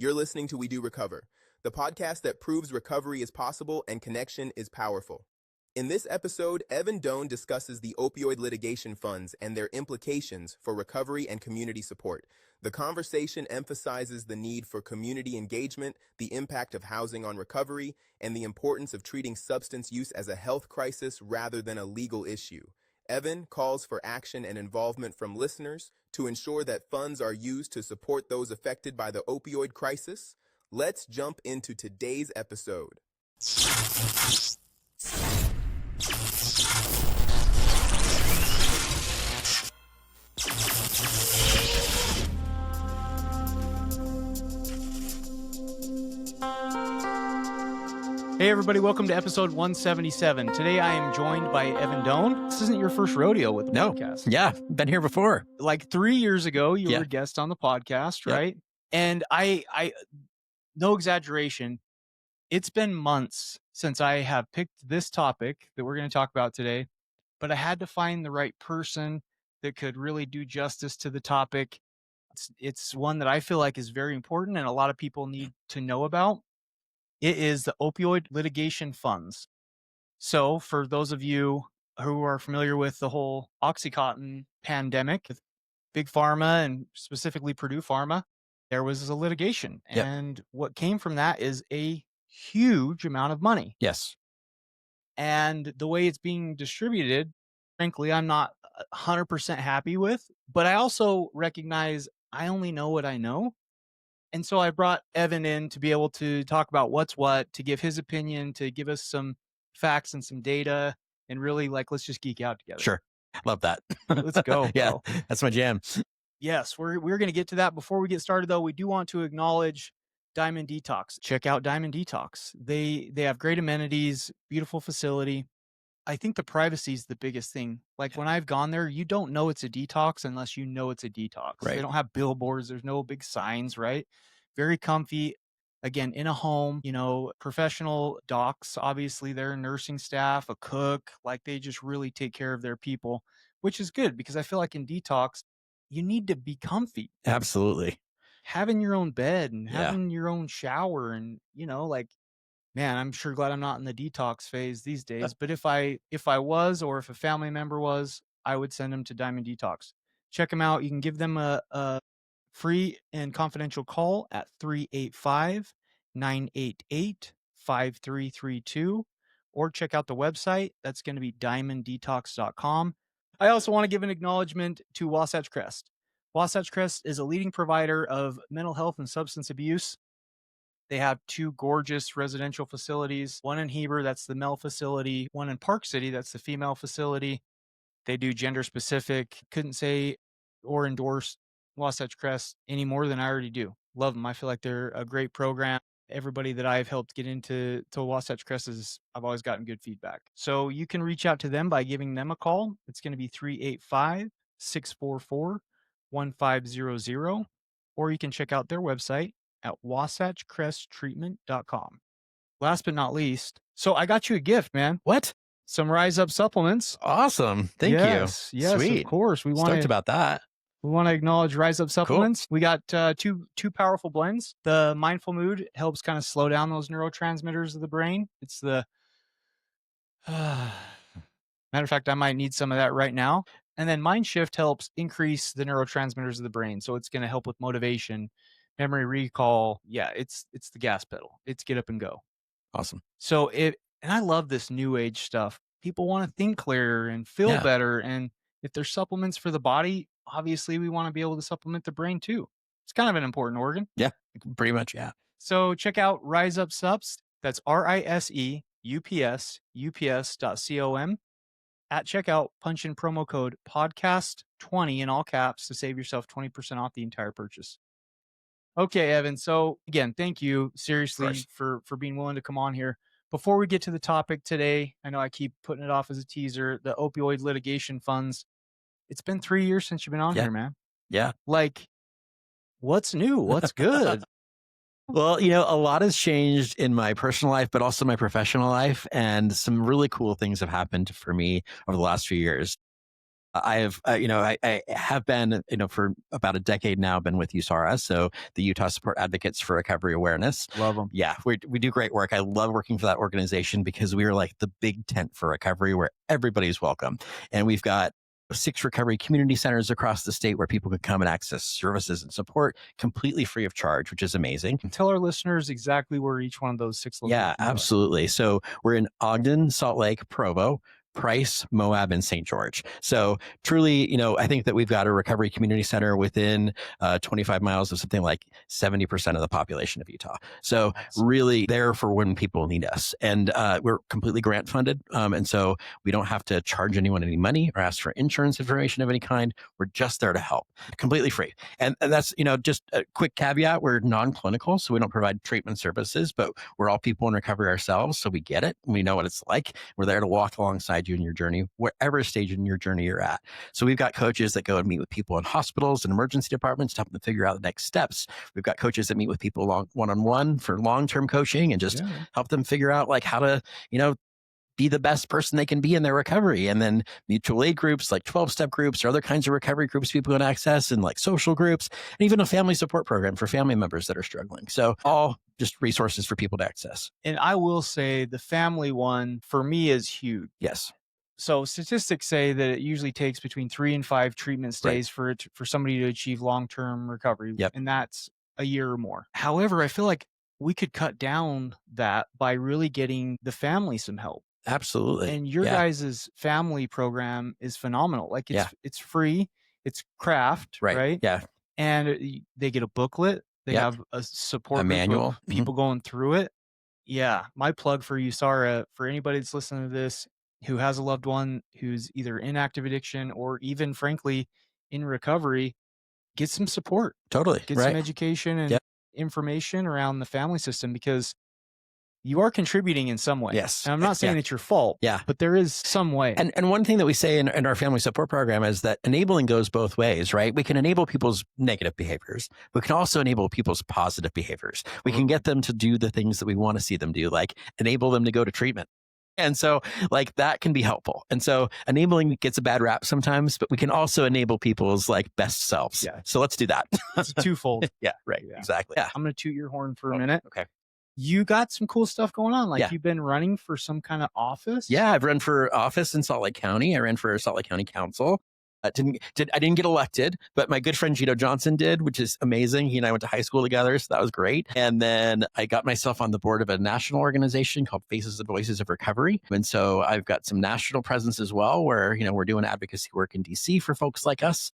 You're listening to We Do Recover, the podcast that proves recovery is possible and connection is powerful. In this episode, Evan Doan discusses the opioid litigation funds and their implications for recovery and community support. The conversation emphasizes the need for community engagement, the impact of housing on recovery, and the importance of treating substance use as a health crisis rather than a legal issue. Evan calls for action and involvement from listeners to ensure that funds are used to support those affected by the opioid crisis. Let's jump into today's episode. Hey everybody, welcome to episode 177. Today I am joined by Evan Doan. This isn't your first rodeo with the podcast. Yeah, been here before. Like 3 years ago, you were a guest on the podcast, right? And I no exaggeration, it's been months since I have picked this topic that we're going to talk about today, but I had to find the right person that could really do justice to the topic. It's one that I feel like is very important and a lot of people need to know about. It is the opioid litigation funds. So for those of you who are familiar with the whole Oxycontin pandemic, with Big Pharma and specifically Purdue Pharma, there was a litigation. Yep. And what came from that is a huge amount of money. Yes. And the way it's being distributed, frankly, I'm not 100% happy with, but I also recognize I only know what I know. And so I brought Evan in to be able to talk about what's what, to give his opinion, to give us some facts and some data, and really let's just geek out together. Sure. Love that. Let's go. Yeah, bro. that's my jam. Yes, we're going to get to that. Before we get started, though, we do want to acknowledge Diamond Detox. Check out Diamond Detox. They have great amenities, beautiful facility. I think the privacy is the biggest thing. When I've gone there, you don't know it's a detox unless you know it's a detox. Right. They don't have billboards. There's no big signs, right? Very comfy. Again, in a home, professional docs, obviously they're nursing staff, a cook, they just really take care of their people, which is good because I feel like in detox, you need to be comfy. Absolutely. Having your own bed and having your own shower and, man, I'm sure glad I'm not in the detox phase these days. But if I was, or if a family member was, I would send them to Diamond Detox. Check them out. You can give them a free and confidential call at 385-988-5332, or check out the website. That's going to be diamonddetox.com. I also want to give an acknowledgement to Wasatch Crest. Wasatch Crest is a leading provider of mental health and substance abuse. They have 2 gorgeous residential facilities, one in Heber, that's the male facility, one in Park City, that's the female facility. They do gender specific. Couldn't say or endorse Wasatch Crest any more than I already do. Love them. I feel like they're a great program. Everybody that I've helped get into Wasatch Crest I've always gotten good feedback. So you can reach out to them by giving them a call. It's going to be 385-644-1500, or you can check out their website at wasatchcresttreatment.com. Last but not least, so I got you a gift, man. What? Some Rise Up supplements. Awesome. Thank you. Yes, Sweet. of course. Stoked about that. We want to acknowledge Rise Up supplements. Cool. We got two powerful blends. The Mindful Mood helps kind of slow down those neurotransmitters of the brain. It's the matter of fact, I might need some of that right now. And then Mind Shift helps increase the neurotransmitters of the brain. So it's going to help with motivation, memory recall. Yeah, it's the gas pedal. It's get up and go. Awesome. So and I love this new age stuff. People want to think clearer and feel better. And if there's supplements for the body, obviously we want to be able to supplement the brain too. It's kind of an important organ. Yeah, pretty much. Yeah. So check out Rise Up Subs. That's RISEUPS.com. At checkout, punch in promo code podcast20 in all caps to save yourself 20% off the entire purchase. Okay, Evan. So again, thank you seriously for being willing to come on here. Before we get to the topic today, I know I keep putting it off as a teaser, the opioid litigation funds. It's been 3 years since you've been on here, man. Yeah. What's new? What's good? Well, a lot has changed in my personal life, but also my professional life. And some really cool things have happened for me over the last few years. I have been, for about a decade now, been with USARA, so the Utah Support Advocates for Recovery Awareness. Love them. Yeah, we do great work. I love working for that organization because we are like the big tent for recovery where everybody's welcome. And we've got 6 recovery community centers across the state where people can come and access services and support completely free of charge, which is amazing. Tell our listeners exactly where each one of those 6 locations Yeah, absolutely. So we're in Ogden, Salt Lake, Provo, Price, Moab, and St. George. So truly, I think that we've got a recovery community center within 25 miles of something like 70% of the population of Utah. So really there for when people need us. And we're completely grant funded. And so we don't have to charge anyone any money or ask for insurance information of any kind. We're just there to help, completely free. And that's, just a quick caveat. We're non-clinical, so we don't provide treatment services, but we're all people in recovery ourselves. So we get it. We know what it's like. We're there to walk alongside you in your journey, wherever stage in your journey you're at. So we've got coaches that go and meet with people in hospitals and emergency departments to help them figure out the next steps. We've got coaches that meet with people one-on-one for long-term coaching and just help them figure out like how to, be the best person they can be in their recovery. And then mutual aid groups like 12-step groups or other kinds of recovery groups people can access, and like social groups, and even a family support program for family members that are struggling. So all just resources for people to access. And I will say the family one for me is huge. Yes. So statistics say that it usually takes between 3 and 5 treatment stays for somebody to achieve long-term recovery. Yep. And that's a year or more. However, I feel like we could cut down that by really getting the family some help. Absolutely. And your guys' family program is phenomenal. Like it's free, it's craft, right? Yeah. And they get a booklet. They have a support manual, people going through it. Yeah. My plug for USARA, for anybody that's listening to this who has a loved one who's either in active addiction or even frankly in recovery, get some support. Totally. Get some education and information around the family system, because you are contributing in some way. Yes. And I'm not saying it's your fault. Yeah. But there is some way. And one thing that we say in our family support program is that enabling goes both ways, right? We can enable people's negative behaviors. We can also enable people's positive behaviors. We can get them to do the things that we want to see them do, like enable them to go to treatment. And so like that can be helpful. And so enabling gets a bad rap sometimes, but we can also enable people's like best selves. Yeah. So let's do that. It's twofold. Yeah, right. Yeah. Exactly. Yeah. I'm going to toot your horn for a minute. Okay. You got some cool stuff going on. Like you've been running for some kind of office. Yeah, I've run for office in Salt Lake County. I ran for Salt Lake County Council. I didn't get elected, but my good friend Gino Johnson did, which is amazing. He and I went to high school together, so that was great. And then I got myself on the board of a national organization called Faces and Voices of Recovery. And so I've got some national presence as well, where, we're doing advocacy work in DC for folks like us.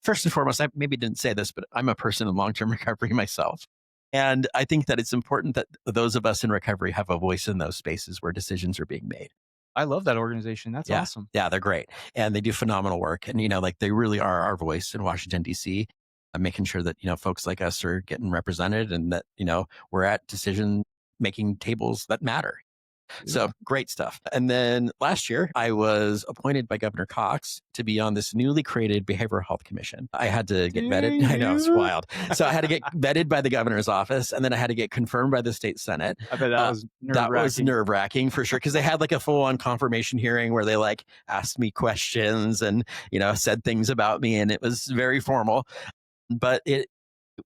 First and foremost, I maybe didn't say this, but I'm a person in long-term recovery myself. And I think that it's important that those of us in recovery have a voice in those spaces where decisions are being made. I love that organization. That's awesome. Yeah, they're great. And they do phenomenal work. And, they really are our voice in Washington, D.C., making sure that, folks like us are getting represented and that, we're at decision-making tables that matter. So great stuff. And then last year, I was appointed by Governor Cox to be on this newly created Behavioral Health Commission. I had to get vetted. I know, it's wild. So I had to get vetted by the governor's office, and then I had to get confirmed by the state Senate. I bet that was nerve-wracking. That was nerve-wracking for sure, because they had like a full-on confirmation hearing where they like asked me questions and, said things about me, and it was very formal. But it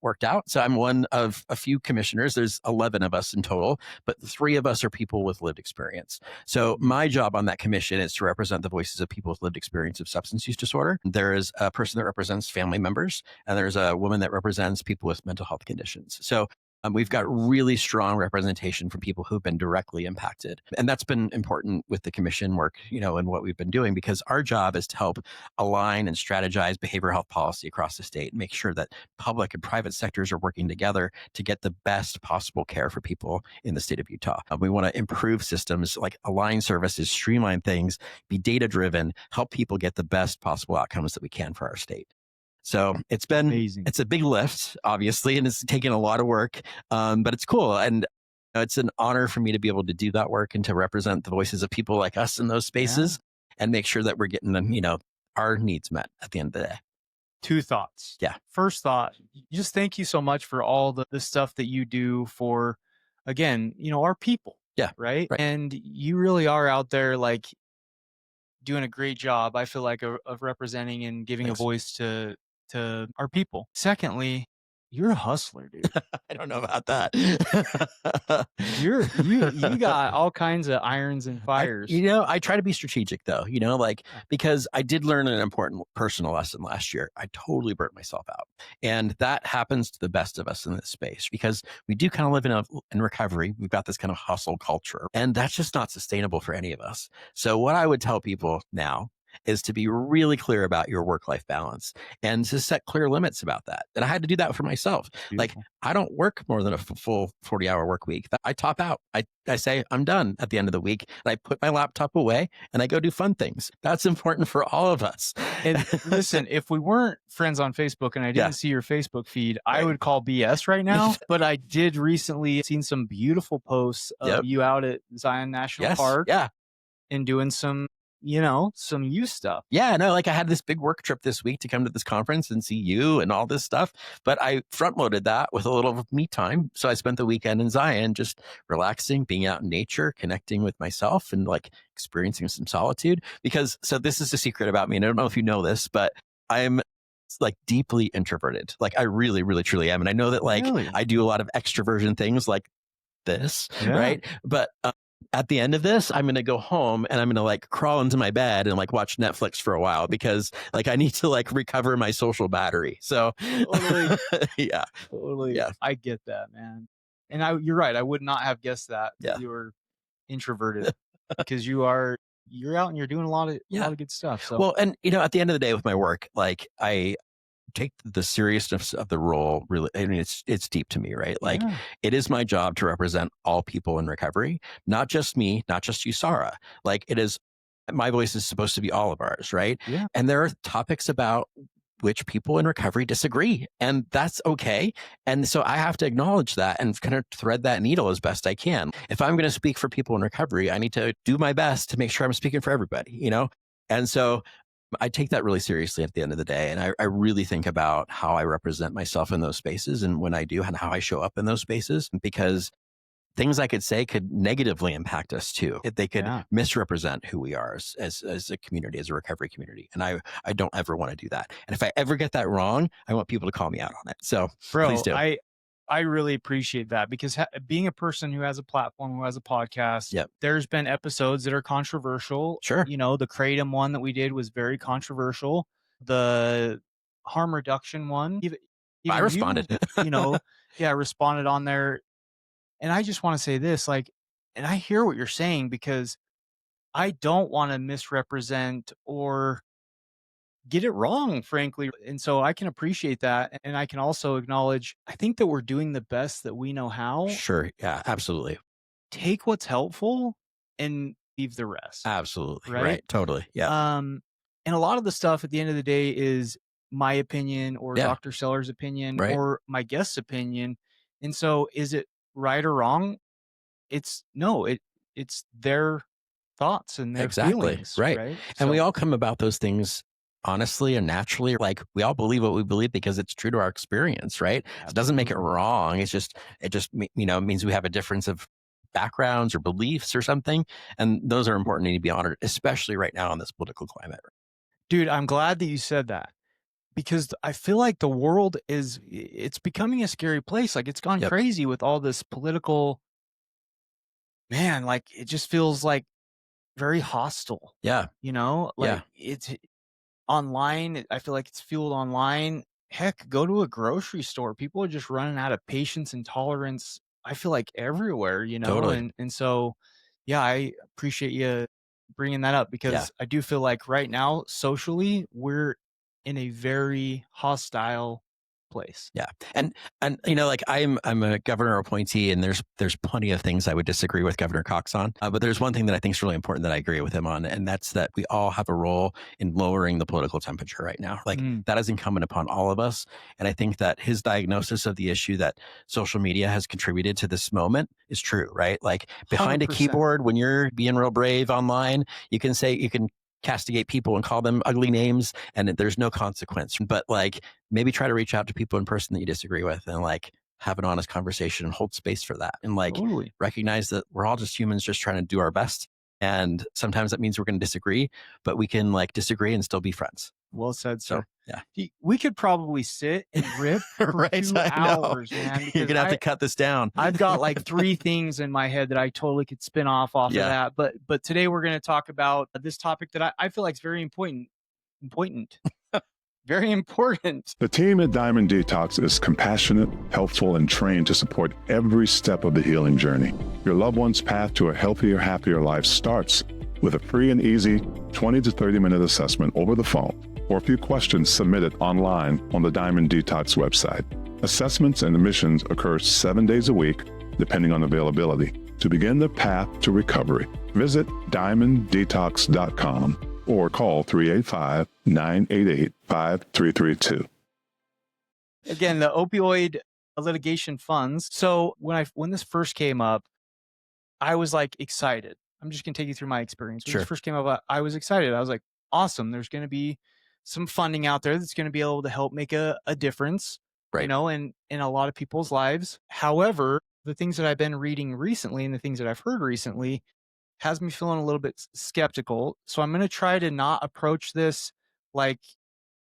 worked out. So I'm one of a few commissioners. There's 11 of us in total, but 3 of us are people with lived experience. So my job on that commission is to represent the voices of people with lived experience of substance use disorder. There is a person that represents family members, and there's a woman that represents people with mental health conditions. So we've got really strong representation from people who've been directly impacted. And that's been important with the commission work, and what we've been doing, because our job is to help align and strategize behavioral health policy across the state and make sure that public and private sectors are working together to get the best possible care for people in the state of Utah. We want to improve systems, like align services, streamline things, be data-driven, help people get the best possible outcomes that we can for our state. So it's been amazing. It's a big lift, obviously, and it's taken a lot of work, but it's cool. And it's an honor for me to be able to do that work and to represent the voices of people like us in those spaces and make sure that we're getting them, our needs met at the end of the day. 2 thoughts. Yeah. First thought, just thank you so much for all the stuff that you do for, again, our people. Yeah. Right. And you really are out there like doing a great job, I feel like, of representing and giving Thanks. a voice to our people. Secondly, you're a hustler, dude. I don't know about that. You got all kinds of irons and fires. I try to be strategic though, because I did learn an important personal lesson last year. I totally burnt myself out. And that happens to the best of us in this space because we do kind of live in recovery. We've got this kind of hustle culture, and that's just not sustainable for any of us. So what I would tell people now is to be really clear about your work-life balance and to set clear limits about that. And I had to do that for myself. Like, I don't work more than a full 40-hour work week. I top out. I say I'm done at the end of the week, and I put my laptop away and I go do fun things. That's important for all of us. And listen, if we weren't friends on Facebook and I didn't see your Facebook feed, I would call BS right now. But I did recently seen some beautiful posts of you out at Zion National Park. Yeah. And doing some some you stuff. Yeah, no, like I had this big work trip this week to come to this conference and see you and all this stuff, but I front loaded that with a little me time. So I spent the weekend in Zion just relaxing, being out in nature, connecting with myself and like experiencing some solitude. So this is a secret about me, and I don't know if you know this, but I'm like deeply introverted. Like I really, really, truly am. And I know that I do a lot of extroversion things like this, right? But at the end of this, I'm going to go home and I'm going to like crawl into my bed and like watch Netflix for a while because like I need to like recover my social battery. So totally. Yeah. Totally. Yeah. I get that, man. And you're right. I would not have guessed that you were introverted because you're out and you're doing a lot of good stuff. So well, and at the end of the day with my work, like I take the seriousness of the role really. I mean, it's deep to me, right? Like it is my job to represent all people in recovery, not just me, not just USARA. Like it is, my voice is supposed to be all of ours, right? Yeah. And there are topics about which people in recovery disagree, and that's okay. And so I have to acknowledge that and kind of thread that needle as best I can. If I'm going to speak for people in recovery, I need to do my best to make sure I'm speaking for everybody, And so I take that really seriously at the end of the day. And I really think about how I represent myself in those spaces and when I do and how I show up in those spaces, because things I could say could negatively impact us too. They could misrepresent who we are as a community, as a recovery community. And I don't ever want to do that. And if I ever get that wrong, I want people to call me out on it. So please do. I really appreciate that because being a person who has a platform, who has a podcast, there's been episodes that are controversial. Sure. The Kratom one that we did was very controversial. The harm reduction one, even I responded. Responded on there. And I just want to say this, and I hear what you're saying because I don't want to misrepresent or get it wrong, frankly. And so I can appreciate that. And I can also acknowledge, I think that we're doing the best that we know how. Sure. Yeah, absolutely. Take what's helpful and leave the rest. Absolutely. Right. Totally. Yeah. And a lot of the stuff at the end of the day is my opinion or Dr. Seller's opinion or my guest's opinion. And so is it right or wrong? It's their thoughts and their feelings. Right. And we all come about those things honestly and naturally. Like we all believe what we believe because it's true to our experience, right? It doesn't make it wrong. It just means we have a difference of backgrounds or beliefs or something. And those are important and need to be honored, especially right now in this political climate. Dude, I'm glad that you said that because I feel like the world it's becoming a scary place. Like it's gone crazy with all this political, man, like it just feels like very hostile. Yeah. It's online. I feel like it's fueled online. Heck, go to a grocery store. People are just running out of patience and tolerance. I feel like everywhere, Totally. And so, I appreciate you bringing that up because I do feel like right now, socially, we're in a very hostile place. Yeah. And like I'm a governor appointee and there's plenty of things I would disagree with Governor Cox on. But there's one thing that I think is really important that I agree with him on. And that's that we all have a role in lowering the political temperature right now. Like that is incumbent upon all of us. And I think that his diagnosis of the issue that social media has contributed to this moment is true, right? Like behind 100%. A keyboard, when you're being real brave online, you can castigate people and call them ugly names and there's no consequence. But like maybe try to reach out to people in person that you disagree with and like have an honest conversation and hold space for that. And like recognize that we're all just humans just trying to do our best And sometimes that means we're going to disagree, but we can like disagree and still be friends. Well said, sir. So, yeah. We could probably sit and rip for Right, 2 I know. hours, man. You're Because going to have to cut this down. I've got like 3 things in my head that I totally could spin off Yeah. of that. But today we're going to talk about this topic that I feel like is very important. Very important. The team at Diamond Detox is compassionate, helpful, and trained to support every step of the healing journey. Your loved one's path to a healthier, happier life starts with a free and easy 20 to 30-minute assessment over the phone or a few questions submitted online on the Diamond Detox website. Assessments and admissions occur 7 days a week, depending on availability. To begin the path to recovery, visit diamonddetox.com or call 385-988-5332. Again, the opioid litigation funds. So when this first came up, I was like excited. I'm just going to take you through my experience. When Sure. this first came up, I was excited. I was like, awesome. There's going to be some funding out there that's going to be able to help make a difference, Right. you know, in a lot of people's lives. However, the things that I've been reading recently and the things that I've heard recently has me feeling a little bit skeptical. So I'm going to try to not approach this like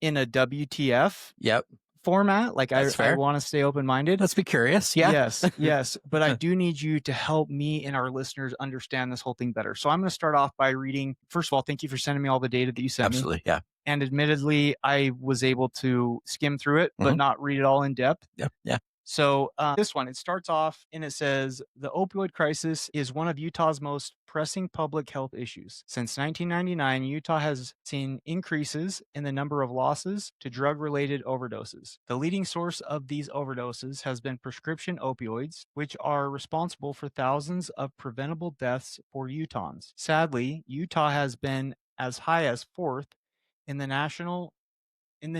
in a WTF Yep. format. Like I want to stay open-minded. Let's be curious. Yeah. Yes. But I do need you to help me and our listeners understand this whole thing better. So I'm going to start off by reading. First of all, thank you for sending me all the data that you sent me. Absolutely. Yeah. And admittedly, I was able to skim through it, but not read it all in depth. Yep. Yeah. So this one, it starts off and it says, the opioid crisis is one of Utah's most pressing public health issues. Since 1999, Utah has seen increases in the number of losses to drug-related overdoses. The leading source of these overdoses has been prescription opioids, which are responsible for thousands of preventable deaths for Utahns. Sadly, Utah has been as high as 4th in the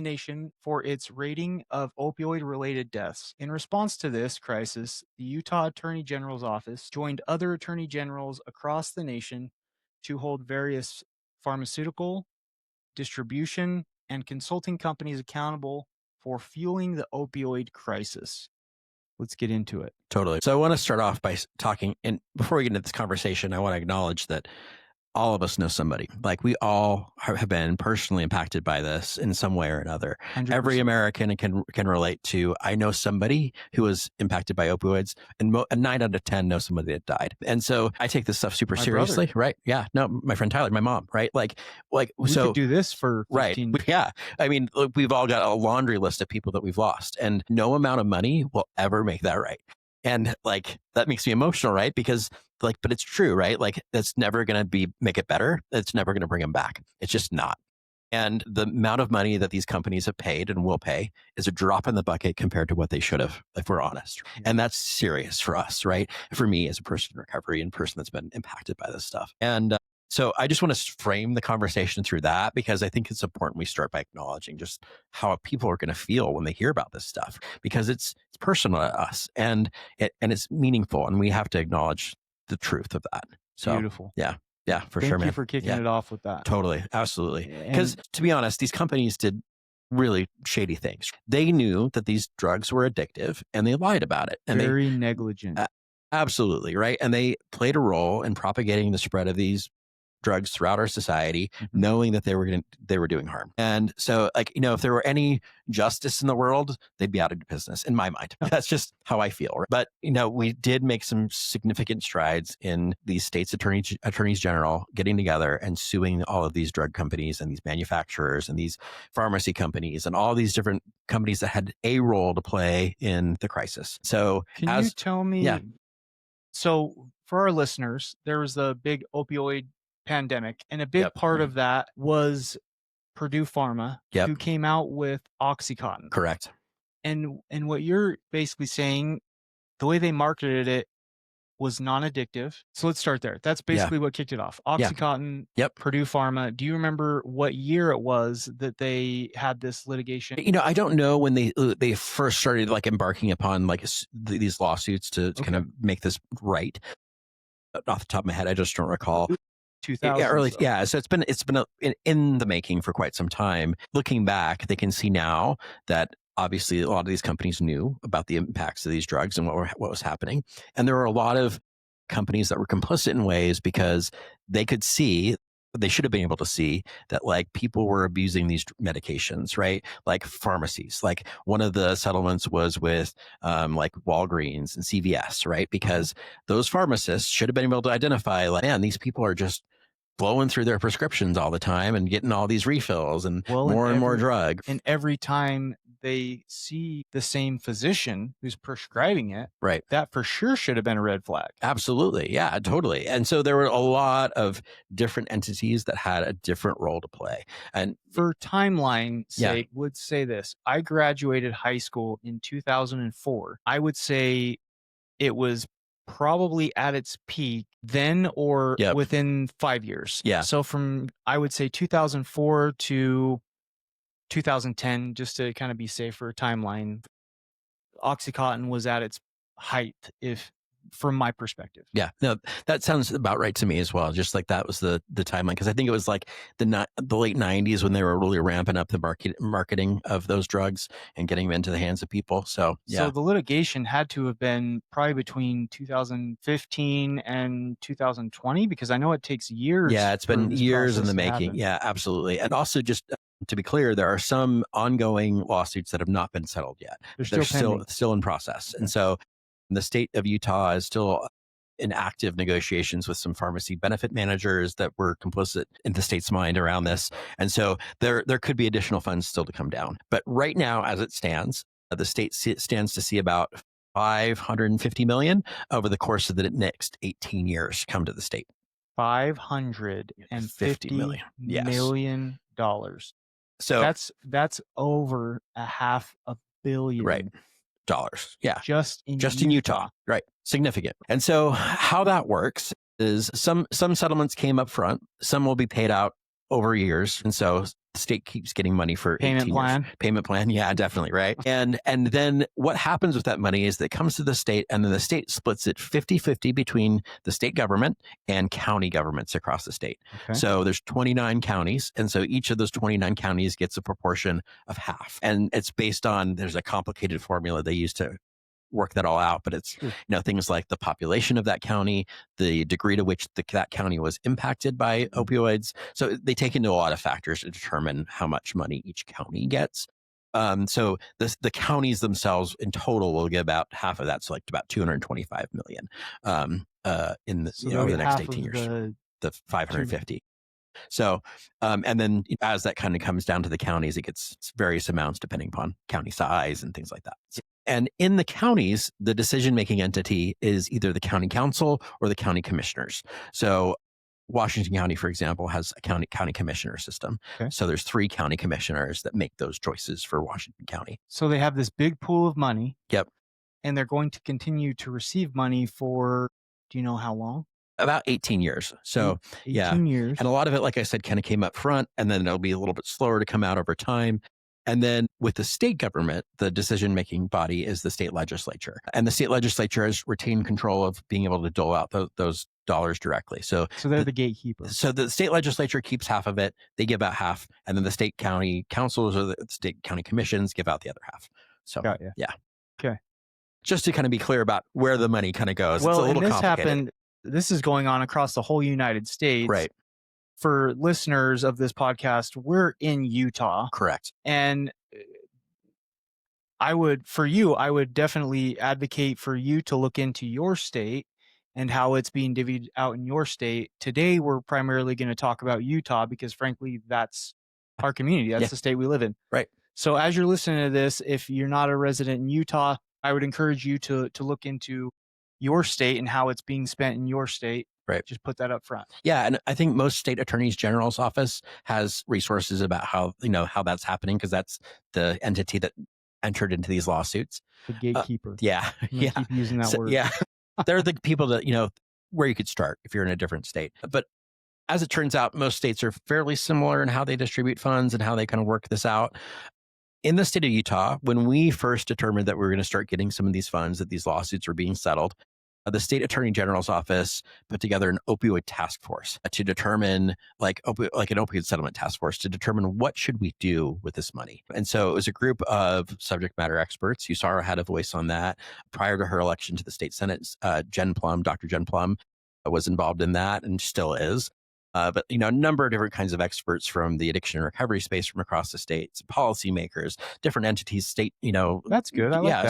nation for its rating of opioid-related deaths. In response to this crisis, the Utah Attorney General's office joined other attorney generals across the nation to hold various pharmaceutical, distribution, and consulting companies accountable for fueling the opioid crisis. Let's get into it. Totally. So I want to start off by talking, and before we get into this conversation, I want to acknowledge that all of us know somebody. Like we all have been personally impacted by this in some way or another. 100%. Every American can relate to, I know somebody who was impacted by opioids, and 9 out of 10 know somebody that died. And so I take this stuff super seriously, brother. right? Yeah. No, my friend Tyler, my mom, right? Like we so could do this for 15 right. Yeah. I mean, look, we've all got a laundry list of people that we've lost, and no amount of money will ever make that right. And like, that makes me emotional, right? Because like, but it's true, right? Like that's never going to make it better. It's never going to bring them back. It's just not. And the amount of money that these companies have paid and will pay is a drop in the bucket compared to what they should have, if we're honest. Yeah. And that's serious for us, right? For me as a person in recovery and person that's been impacted by this stuff. And so I just want to frame the conversation through that, because I think it's important we start by acknowledging just how people are going to feel when they hear about this stuff, because it's personal to us and it's meaningful, and we have to acknowledge the truth of that. So beautiful. Yeah, for sure, man. Thank you for kicking it off with that. Totally, absolutely. Because to be honest, these companies did really shady things. They knew that these drugs were addictive, and they lied about it. And very negligent. Absolutely, right? And they played a role in propagating the spread of these drugs throughout our society, knowing that they were doing harm. And so, like, you know, if there were any justice in the world, they'd be out of business in my mind. That's just how I feel. But, you know, we did make some significant strides in these states' attorneys general getting together and suing all of these drug companies and these manufacturers and these pharmacy companies and all these different companies that had a role to play in the crisis. So can you tell me? Yeah. So for our listeners, there was the big opioid pandemic, and a big part of that was Purdue Pharma, who came out with Oxycontin. Correct. And what you're basically saying, the way they marketed it was non-addictive. So let's start there. That's basically what kicked it off. Oxycontin, Purdue Pharma. Do you remember what year it was that they had this litigation? You know, I don't know when they first started like embarking upon like these lawsuits to kind of make this right. Off the top of my head, I just don't recall. 2000. So it's been in the making for quite some time. Looking back, they can see now that obviously a lot of these companies knew about the impacts of these drugs and what was happening, and there were a lot of companies that were complicit in ways because they could see, they should have been able to see that like people were abusing these medications, right? Like pharmacies, like one of the settlements was with like Walgreens and CVS, right? Because those pharmacists should have been able to identify like, man, these people are just blowing through their prescriptions all the time and getting all these refills and more and more drug. And every time they see the same physician who's prescribing it, right, that for sure should have been a red flag. Absolutely. Yeah, totally. And so there were a lot of different entities that had a different role to play. And for timeline sake, would say this. I graduated high school in 2004. I would say it was probably at its peak then or within 5 years. Yeah. So from, I would say 2004 to 2010, just to kind of be safer timeline, Oxycontin was at its height, if from my perspective. Yeah, no, that sounds about right to me as well. Just like that was the timeline, because I think it was like the late 90s when they were really ramping up the marketing of those drugs and getting them into the hands of people. So so the litigation had to have been probably between 2015 and 2020, because I know it takes years. Yeah, it's been years in the making. Yeah, absolutely. And also just to be clear, there are some ongoing lawsuits that have not been settled yet. They're still in process. And so the state of Utah is still in active negotiations with some pharmacy benefit managers that were complicit in the state's mind around this. And so there could be additional funds still to come down. But right now, as it stands, the state stands to see about $550 million over the course of the next 18 years come to the state. $550 million. So that's over $500 million. Right. Dollars. Yeah. Just in Utah. Right. Significant. And so how that works is some settlements came up front, some will be paid out over years. And so the state keeps getting money for payment plan. Years. Payment plan. Yeah, definitely. Right. And then what happens with that money is that it comes to the state, and then the state splits it 50-50 between the state government and county governments across the state. Okay. So there's 29 counties. And so each of those 29 counties gets a proportion of half. And it's based on, there's a complicated formula they use to work that all out, but it's things like the population of that county, the degree to which that county was impacted by opioids. So they take into a lot of factors to determine how much money each county gets. So the counties themselves in total will get about half of that, so like about $225 million in the, over the next 18 years. The 550. So, and then as that kind of comes down to the counties, it gets various amounts depending upon county size and things like that. And in the counties, the decision-making entity is either the county council or the county commissioners. So Washington County, for example, has a county commissioner system. Okay. So there's 3 county commissioners that make those choices for Washington County. So they have this big pool of money. Yep. And they're going to continue to receive money for, do you know how long? About 18 years. So 18 years. And a lot of it, like I said, kind of came up front, and then it'll be a little bit slower to come out over time. And then with the state government, the decision-making body is the state legislature. And the state legislature has retained control of being able to dole out those dollars directly. So they're the gatekeeper. So the state legislature keeps half of it. They give out half. And then the state county councils or the state county commissions give out the other half. So, yeah. Okay. Just to kind of be clear about where the money kind of goes. Well, it's a little complicated. This is going on across the whole United States. Right. For listeners of this podcast, we're in Utah. Correct. And I would definitely advocate for you to look into your state and how it's being divvied out in your state. Today, we're primarily going to talk about Utah because, frankly, that's our community. That's the state we live in. Right. So as you're listening to this, if you're not a resident in Utah, I would encourage you to look into your state and how it's being spent in your state. Right. Just put that up front. Yeah. And I think most state attorneys general's office has resources about how that's happening, because that's the entity that entered into these lawsuits. The gatekeeper. Yeah. Keep using that word. Yeah. They're the people that, where you could start if you're in a different state. But as it turns out, most states are fairly similar in how they distribute funds and how they kind of work this out. In the state of Utah, when we first determined that we were going to start getting some of these funds, that these lawsuits were being settled, the state attorney general's office put together an opioid task force to determine, like an opioid settlement task force, to determine what should we do with this money. And so it was a group of subject matter experts. USARA had a voice on that. Prior to her election to the state Senate, Dr. Jen Plum was involved in that and still is. But a number of different kinds of experts from the addiction and recovery space from across the states, policymakers, different entities, state, That's good. I like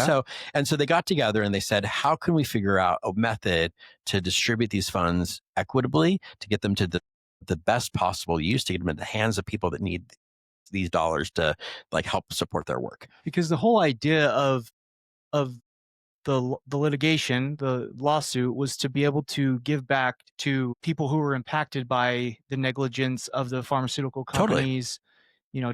that. So they got together and they said, how can we figure out a method to distribute these funds equitably, to get them to the best possible use, to get them in the hands of people that need these dollars to help support their work. Because the whole idea of the litigation, the lawsuit, was to be able to give back to people who were impacted by the negligence of the pharmaceutical companies,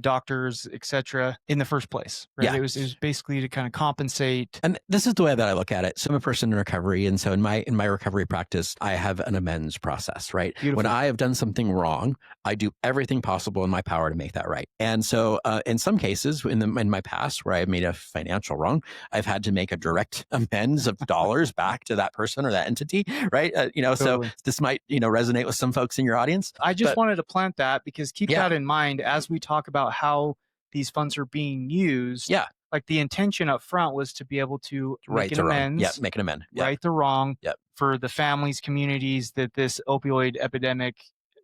doctors, etc., in the first place. Right? Yeah. It was basically to kind of compensate. And this is the way that I look at it. So I'm a person in recovery. And so in my recovery practice, I have an amends process, right? Beautiful. When I have done something wrong, I do everything possible in my power to make that right. And so in some cases in my past where I've made a financial wrong, I've had to make a direct amends of dollars back to that person or that entity, right? Totally. So this might, resonate with some folks in your audience. I just wanted to plant that because keep that in mind as we talk about how these funds are being used. Yeah. Like the intention up front was to be able to make an amends. Yeah, make an amend. Right the wrong Yep. for the families, communities that this opioid epidemic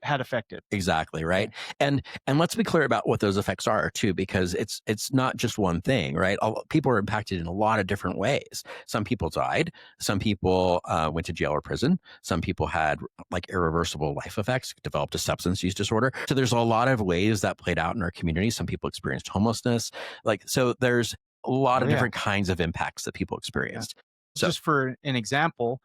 had affected. Exactly, right? Yeah. And let's be clear about what those effects are too, because it's not just one thing, right? People are impacted in a lot of different ways. Some people died. Some people went to jail or prison. Some people had irreversible life effects, developed a substance use disorder. So there's a lot of ways that played out in our community. Some people experienced homelessness. So there's a lot of different kinds of impacts that people experienced. Yeah. So, just for an example,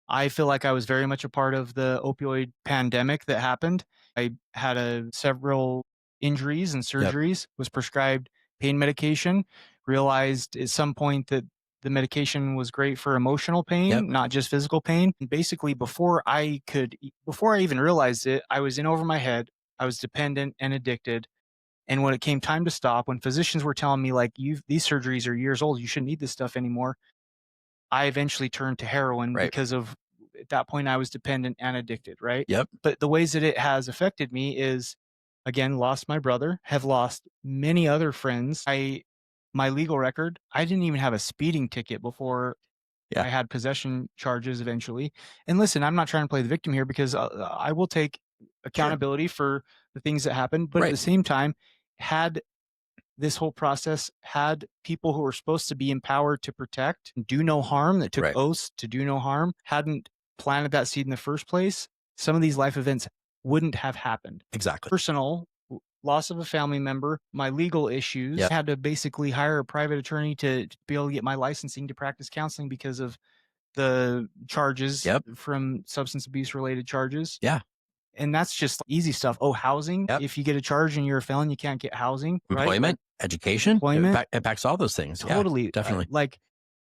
I feel like I was very much a part of the opioid pandemic that happened. I had several injuries and surgeries, was prescribed pain medication, realized at some point that the medication was great for emotional pain, not just physical pain. And basically, before I even realized it, I was in over my head. I was dependent and addicted. And when it came time to stop, when physicians were telling me these surgeries are years old, you shouldn't need this stuff anymore, I eventually turned to heroin because of, at that point, I was dependent and addicted, right? Yep. But the ways that it has affected me is, again, lost my brother, have lost many other friends. My legal record, I didn't even have a speeding ticket before I had possession charges eventually. And listen, I'm not trying to play the victim here because I will take accountability for the things that happened. But at the same time, had this whole process had people who were supposed to be empowered to protect, do no harm, that took oaths to do no harm, hadn't planted that seed in the first place, some of these life events wouldn't have happened. Exactly. Personal loss of a family member, my legal issues, had to basically hire a private attorney to be able to get my licensing to practice counseling because of the charges from substance abuse related charges. Yeah. And that's just easy stuff. Oh, housing. If you get a charge and you're a felon, you can't get housing. Employment, education. Employment. It impacts all those things. Totally. Yeah, definitely.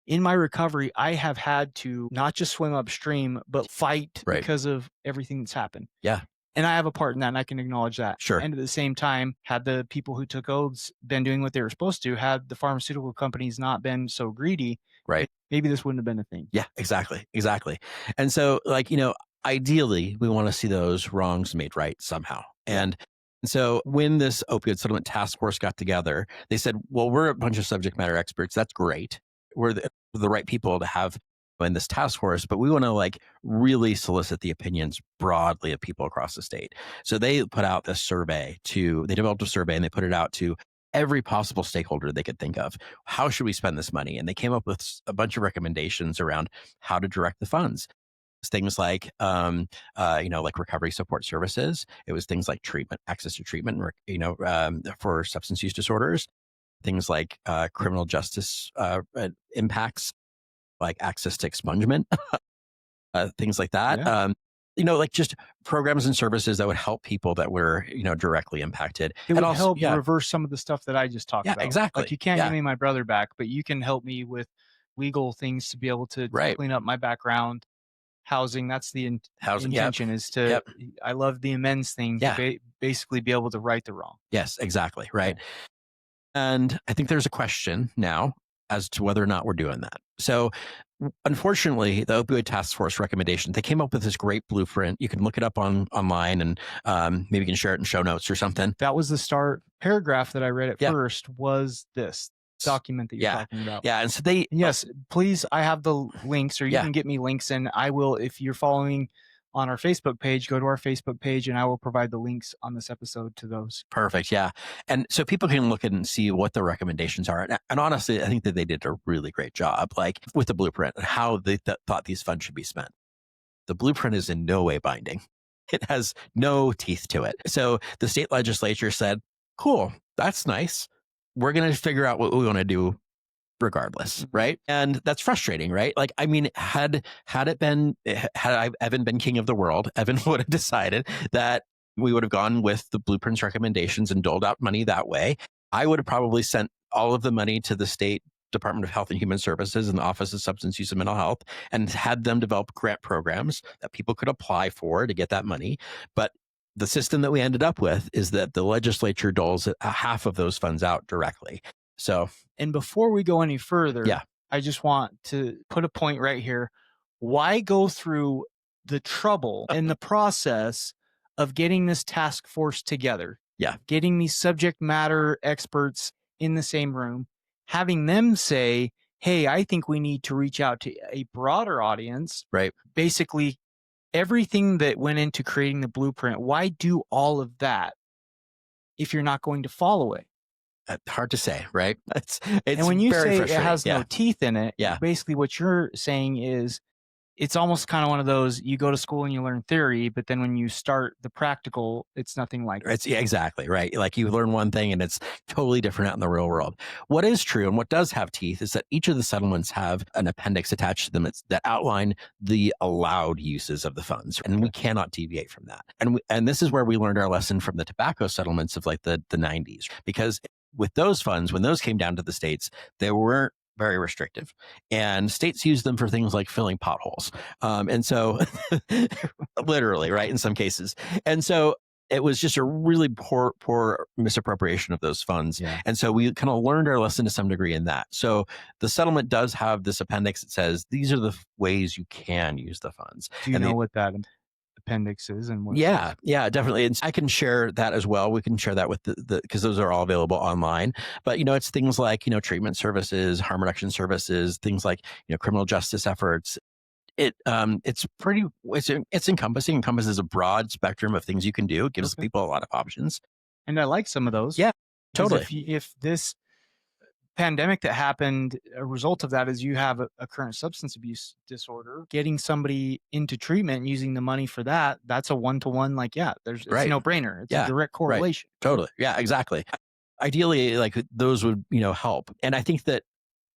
In my recovery, I have had to not just swim upstream, but fight because of everything that's happened. Yeah. And I have a part in that, and I can acknowledge that. Sure. And at the same time, had the people who took oaths been doing what they were supposed to, had the pharmaceutical companies not been so greedy, maybe this wouldn't have been a thing. Yeah, exactly. And so, ideally, we want to see those wrongs made right somehow. And so when this opioid settlement task force got together, they said, well, we're a bunch of subject matter experts. That's great. We're the right people to have in this task force, but we want to really solicit the opinions broadly of people across the state. So they put out this survey they developed a survey and they put it out to every possible stakeholder they could think of. How should we spend this money? And they came up with a bunch of recommendations around how to direct the funds. Things like recovery support services. It was things like treatment, access to treatment, for substance use disorders. Things like criminal justice impacts, like access to expungement, things like that. Yeah. Just programs and services that would help people that were, directly impacted. It would help reverse some of the stuff that I just talked about. Yeah, exactly. You can't give me my brother back, but you can help me with legal things to be able to clean up my background. Housing, that's the intention is to, I love the amends thing, to basically be able to right the wrong. Yes, exactly. Right. And I think there's a question now as to whether or not we're doing that. So unfortunately, the Opioid Task Force recommendation, they came up with this great blueprint. You can look it up online and maybe you can share it in show notes or something. That was the start paragraph that I read at first was this document that you're talking about. Yeah. And so please, I have the links, or you can get me links, and I will, if you're following on our Facebook page. Go to our Facebook page and I will provide the links on this episode to those. Perfect. Yeah. And so people can look at and see what the recommendations are. And honestly, I think that they did a really great job, like with the blueprint and how they thought these funds should be spent. The blueprint is in no way binding. It has no teeth to it. So the state legislature said, cool, that's nice. We're going to figure out what we want to do regardless, right? And that's frustrating, right? Like, I mean, had Evan been king of the world, Evan would have decided that we would have gone with the blueprint's recommendations and doled out money that way. I would have probably sent all of the money to the state Department of Health and Human Services and the Office of Substance Use and Mental Health and had them develop grant programs that people could apply for to get that money. But the system that we ended up with is that the legislature doles half of those funds out directly. So, and before we go any further, I just want to put a point right here. Why go through the trouble and the process of getting this task force together? Yeah. Getting these subject matter experts in the same room, having them say, hey, I think we need to reach out to a broader audience. Right. Basically, everything that went into creating the blueprint, why do all of that if you're not going to follow it? Hard to say, right? It's and when you very say it has no teeth in it, yeah. basically what you're saying is it's almost kind of one of those, you go to school and you learn theory, but then when you start the practical, it's nothing like it. Yeah, exactly, right? Like you learn one thing and it's totally different out in the real world. What is true and what does have teeth is that each of the settlements have an appendix attached to them that outline the allowed uses of the funds. And we cannot deviate from that. And this is where we learned our lesson from the tobacco settlements of like the 90s, because with those funds, when those came down to the states, they weren't very restrictive, and states use them for things like filling potholes. And so literally, right, in some cases. And so it was just a really poor misappropriation of those funds. Yeah. And so we kind of learned our lesson to some degree in that. So the settlement does have this appendix that says, these are the ways you can use the funds. Do you know what that appendixes and what? Yeah, definitely. And I can share that as well. We can share that with the because those are all available online. But it's things like treatment services, harm reduction services, things like criminal justice efforts. It's encompasses a broad spectrum of things you can do. It gives people a lot of options. And I like some of those. Yeah, totally. If this pandemic that happened, a result of that is you have a current substance abuse disorder, getting somebody into treatment and using the money for that, that's a one-to-one, it's a no-brainer. It's a direct correlation. Right. Totally. Yeah, exactly. Ideally, like those would, help. And I think that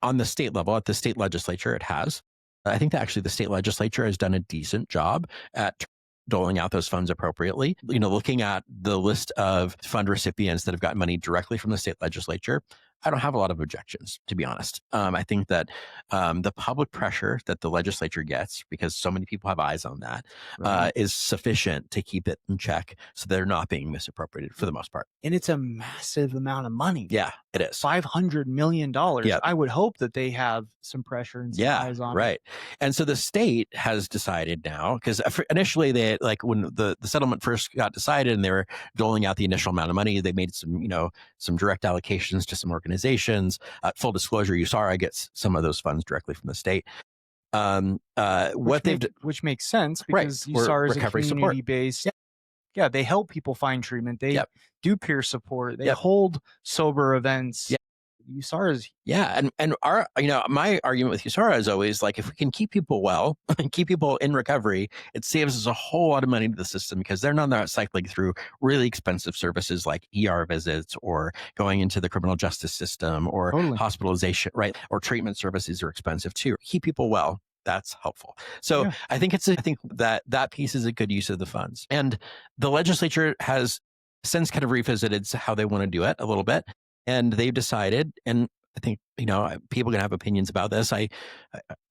on the state level, at the state legislature, it has. I think that actually the state legislature has done a decent job at doling out those funds appropriately. Looking at the list of fund recipients that have gotten money directly from the state legislature, I don't have a lot of objections, to be honest. I think that the public pressure that the legislature gets, because so many people have eyes on that, is sufficient to keep it in check so they're not being misappropriated for the most part. And it's a massive amount of money. Yeah, it is. $500 million. Yep. I would hope that they have some pressure and some eyes on it. And so the state has decided now, because initially they, when the settlement first got decided and they were doling out the initial amount of money, they made some direct allocations to some organizations. Full disclosure, USARA gets some of those funds directly from the state. Which makes sense because USARA is a community-based. Yeah, they help people find treatment. They do peer support. They hold sober events. USARA is and our my argument with USARA is always if we can keep people well and keep people in recovery, it saves us a whole lot of money to the system because they're not cycling through really expensive services like ER visits or going into the criminal justice system or hospitalization, right? Or treatment services are expensive too. Keep people well. That's helpful. So I think that piece is a good use of the funds. And the legislature has since kind of revisited how they want to do it a little bit. And they've decided, and I think, people can have opinions about this. I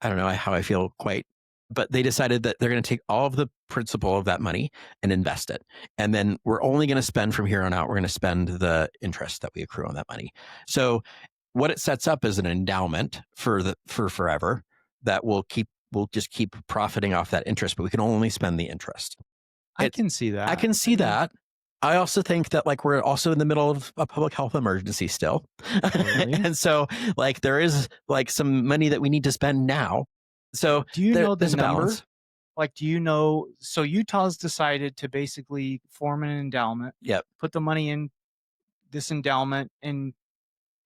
don't know how I feel quite, but they decided that they're going to take all of the principal of that money and invest it. And then we're only going to spend from here on out, we're going to spend the interest that we accrue on that money. So what it sets up is an endowment for forever that we'll just keep profiting off that interest, but we can only spend the interest. I can see that. I can see that. I also think that we're also in the middle of a public health emergency still. And so there is some money that we need to spend now. So do you know the number? Like, do you know? So Utah's decided to basically form an endowment, Yep. put the money in this endowment, and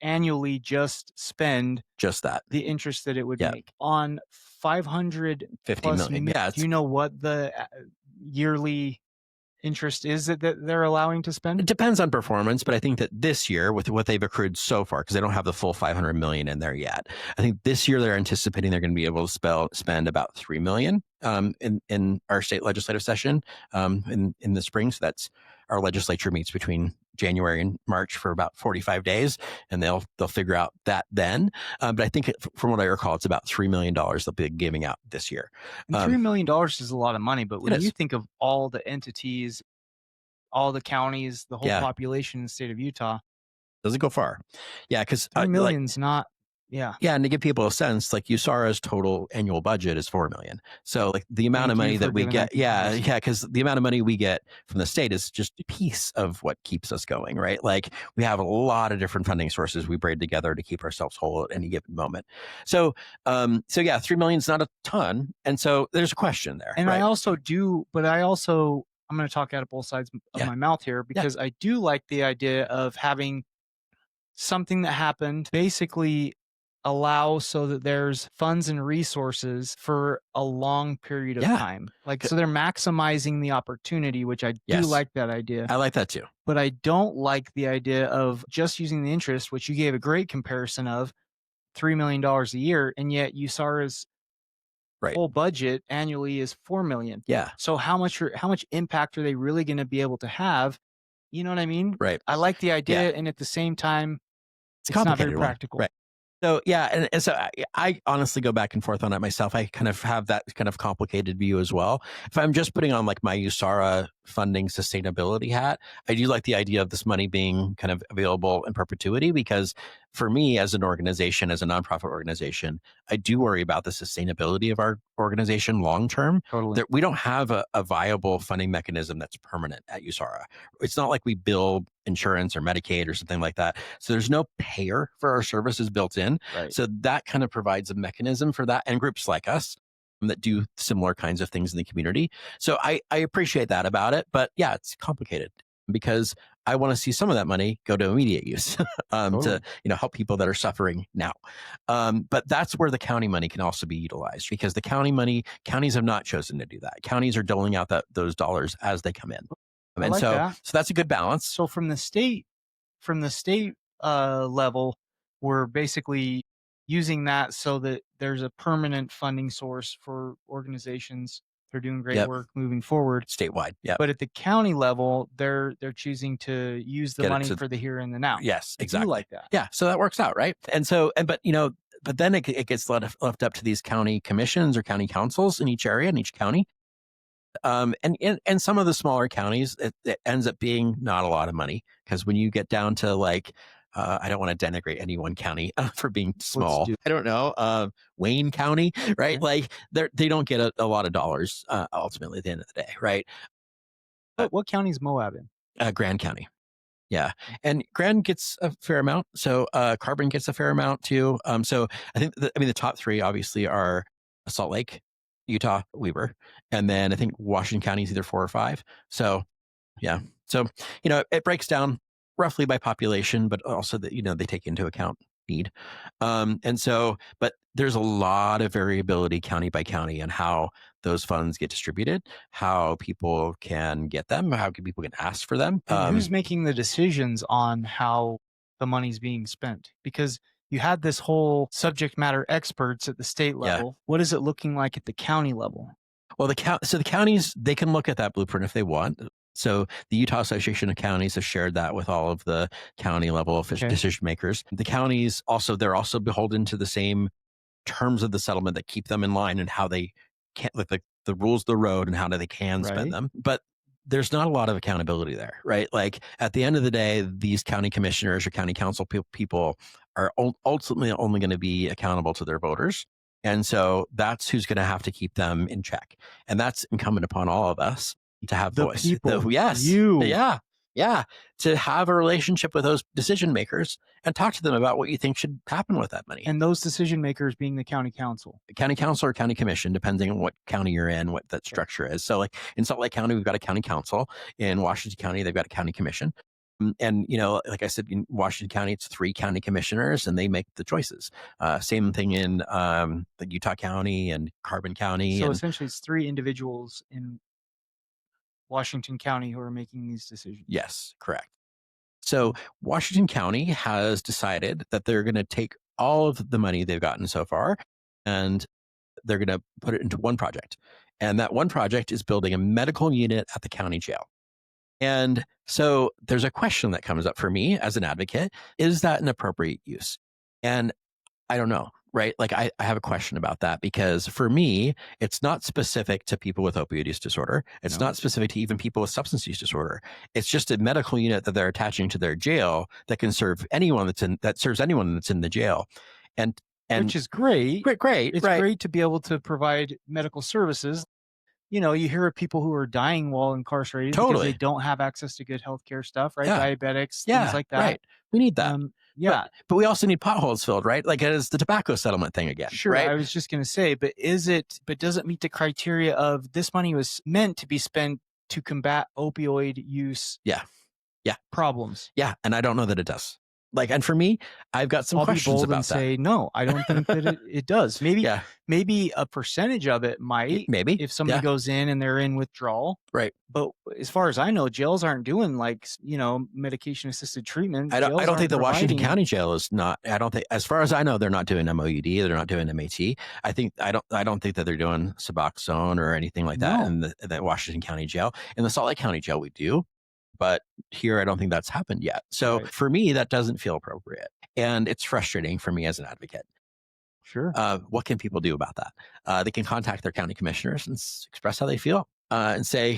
annually just spend Just that. the interest that it would Yep. make on 500 50 plus million. Yeah. do you know what the yearly interest is that they're allowing to It spend? depends on performance, but I think that this year, with what they've accrued so far, because they don't have the full 500 million in there yet, I think this year they're anticipating they're going to be able to spend about 3 million in our state legislative session in the spring. So that's our legislature meets between January and March for about 45 days, and they'll figure out that then. But I think from what I recall, it's about $3 million they'll be giving out this year. And $3 million is a lot of money, but when you think of all the entities, all the counties, the whole population in the state of Utah, doesn't go far. Yeah, because $3 million's not. Yeah. Yeah. And to give people a sense, like USARA's total annual budget is 4 million. So like the amount of money that we get, because the amount of money we get from the state is just a piece of what keeps us going, right? Like we have a lot of different funding sources we braid together to keep ourselves whole at any given moment. So yeah, 3 million is not a ton. And so there's a question there. And right? I'm going to talk out of both sides of my mouth here, because I do like the idea of having something that happened basically allow so that there's funds and resources for a long period of time. Like, so they're maximizing the opportunity, which I do like that idea. I like that too. But I don't like the idea of just using the interest, which you gave a great comparison of $3 million a year. And yet USARA's whole budget annually is $4 million. Yeah. So how much impact are they really going to be able to have? You know what I mean? Right. I like the idea. And at the same time, it's not very practical. Right. So yeah, and so I honestly go back and forth on it myself. I kind of have that kind of complicated view as well. If I'm just putting on like my USARA funding sustainability hat, I do like the idea of this money being kind of available in perpetuity, because for me as an organization, as a nonprofit organization, I do worry about the sustainability of our organization long term. Totally. We don't have a viable funding mechanism that's permanent at USARA. It's not like we bill insurance or Medicaid or something like that. So there's no payer for our services built in. Right. So that kind of provides a mechanism for that, and groups like us that do similar kinds of things in the community. So I appreciate that about it, but yeah, it's complicated because I want to see some of that money go to immediate use to help people that are suffering now. But that's where the county money can also be utilized, because the counties have not chosen to do that. Counties are doling out those dollars as they come in. And like so that's a good balance. So from the state level, we're basically using that so that there's a permanent funding source for organizations. They're doing great work moving forward statewide. Yeah. But at the county level, they're choosing to use the money for the here and the now. Yes, exactly. I do like that. Yeah. So that works out, right? And so, but then it gets left up to these county commissions or county councils in each area, in each county. And some of the smaller counties, it ends up being not a lot of money, because when you get down to like, I don't want to denigrate any one county for being small. I don't know, Wayne County, right? Like they don't get a lot of dollars ultimately at the end of the day, right? What county is Moab in? Grand County. Yeah. And Grand gets a fair amount. So Carbon gets a fair amount too. So I think, the top three obviously are Salt Lake, Utah, Weber. And then I think Washington County is either 4 or 5. So yeah. So, it breaks down roughly by population, but also that, they take into account need. And so, but there's a lot of variability county by county and how those funds get distributed, how people can get them, how people can ask for them. And who's making the decisions on how the money's being spent? Because you had this whole subject matter experts at the state level. Yeah. What is it looking like at the county level? Well, the counties, they can look at that blueprint if they want. So the Utah Association of Counties has shared that with all of the county level decision makers. The counties they're also beholden to the same terms of the settlement that keep them in line and how they can, like the rules of the road and how they can spend them. But there's not a lot of accountability there, right? Like at the end of the day, these county commissioners or county council people are ultimately only going to be accountable to their voters. And so that's who's going to have to keep them in check. And that's incumbent upon all of us to have the voice. People. Yes. You. Yeah. Yeah, to have a relationship with those decision makers and talk to them about what you think should happen with that money. And those decision makers being the county council. County council or county commission, depending on what county you're in, what that structure is. So like in Salt Lake County, we've got a county council. In Washington County, they've got a county commission. And, like I said, in Washington County, it's 3 county commissioners and they make the choices. Same thing in Utah County and Carbon County. So essentially it's 3 individuals in Washington County who are making these decisions. Yes, correct. So Washington County has decided that they're going to take all of the money they've gotten so far and they're going to put it into one project. And that one project is building a medical unit at the county jail. And so there's a question that comes up for me as an advocate. Is that an appropriate use? And I don't know, right? Like I have a question about that because for me, it's not specific to people with opioid use disorder. It's not specific to even people with substance use disorder. It's just a medical unit that they're attaching to their jail that can serve anyone that serves anyone that's in the jail. And which is great. Great. It's great to be able to provide medical services. You hear of people who are dying while incarcerated because they don't have access to good healthcare stuff, right? Yeah. Diabetics, things like that. Right. We need that. But we also need potholes filled, right? Like it is the tobacco settlement thing again. Sure. Right? I was just going to say, but does it meet the criteria of this money was meant to be spent to combat opioid use problems? Yeah. And I don't know that it does. Like, and for me, I've got some questions about that. Say, no, I don't think that it does. Maybe a percentage of it might. Maybe. If somebody goes in and they're in withdrawal. Right. But as far as I know, jails aren't doing medication assisted treatment. I don't think the Washington County jail is not. I don't think, as far as I know, they're not doing MOUD. They're not doing MAT. I don't think that they're doing Suboxone or anything like that in the Washington County jail. In the Salt Lake County jail, we do. But here, I don't think that's happened yet. So for me, that doesn't feel appropriate. And it's frustrating for me as an advocate. Sure. What can people do about that? They can contact their county commissioners and express how they feel and say,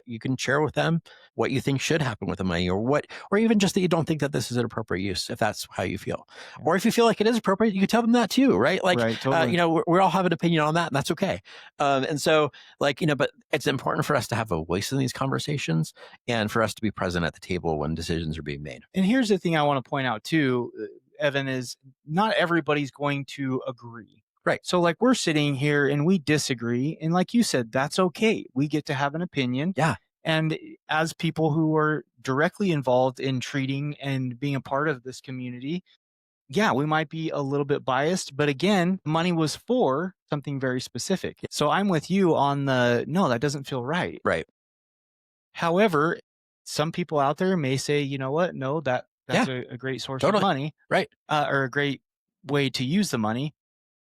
you can share with them what you think should happen with the money or even just that you don't think that this is an appropriate use if that's how you feel. Yeah. Or if you feel like it is appropriate, you can tell them that too, right? Like, totally. We all have an opinion on that and that's okay. And so but it's important for us to have a voice in these conversations and for us to be present at the table when decisions are being made. And here's the thing I want to point out too, Evan, is not everybody's going to agree. Right. So like we're sitting here and we disagree. And like you said, that's okay. We get to have an opinion. Yeah. And as people who are directly involved in treating and being a part of this community, we might be a little bit biased. But again, money was for something very specific. So I'm with you on no, that doesn't feel right. Right. However, some people out there may say, you know what? No, that's a great source of money. Right. Or a great way to use the money.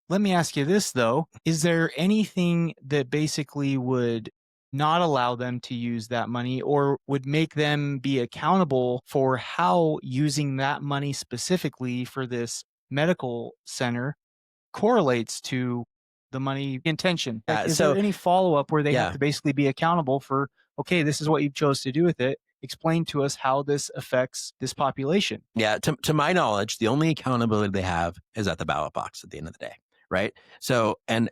Let me ask you this, though. Is there anything that basically would not allow them to use that money or would make them be accountable for how using that money specifically for this medical center correlates to the money intention? Is there any follow-up where they have to basically be accountable for, okay, this is what you chose to do with it. Explain to us how this affects this population. Yeah. To my knowledge, the only accountability they have is at the ballot box at the end of the day. Right. So, and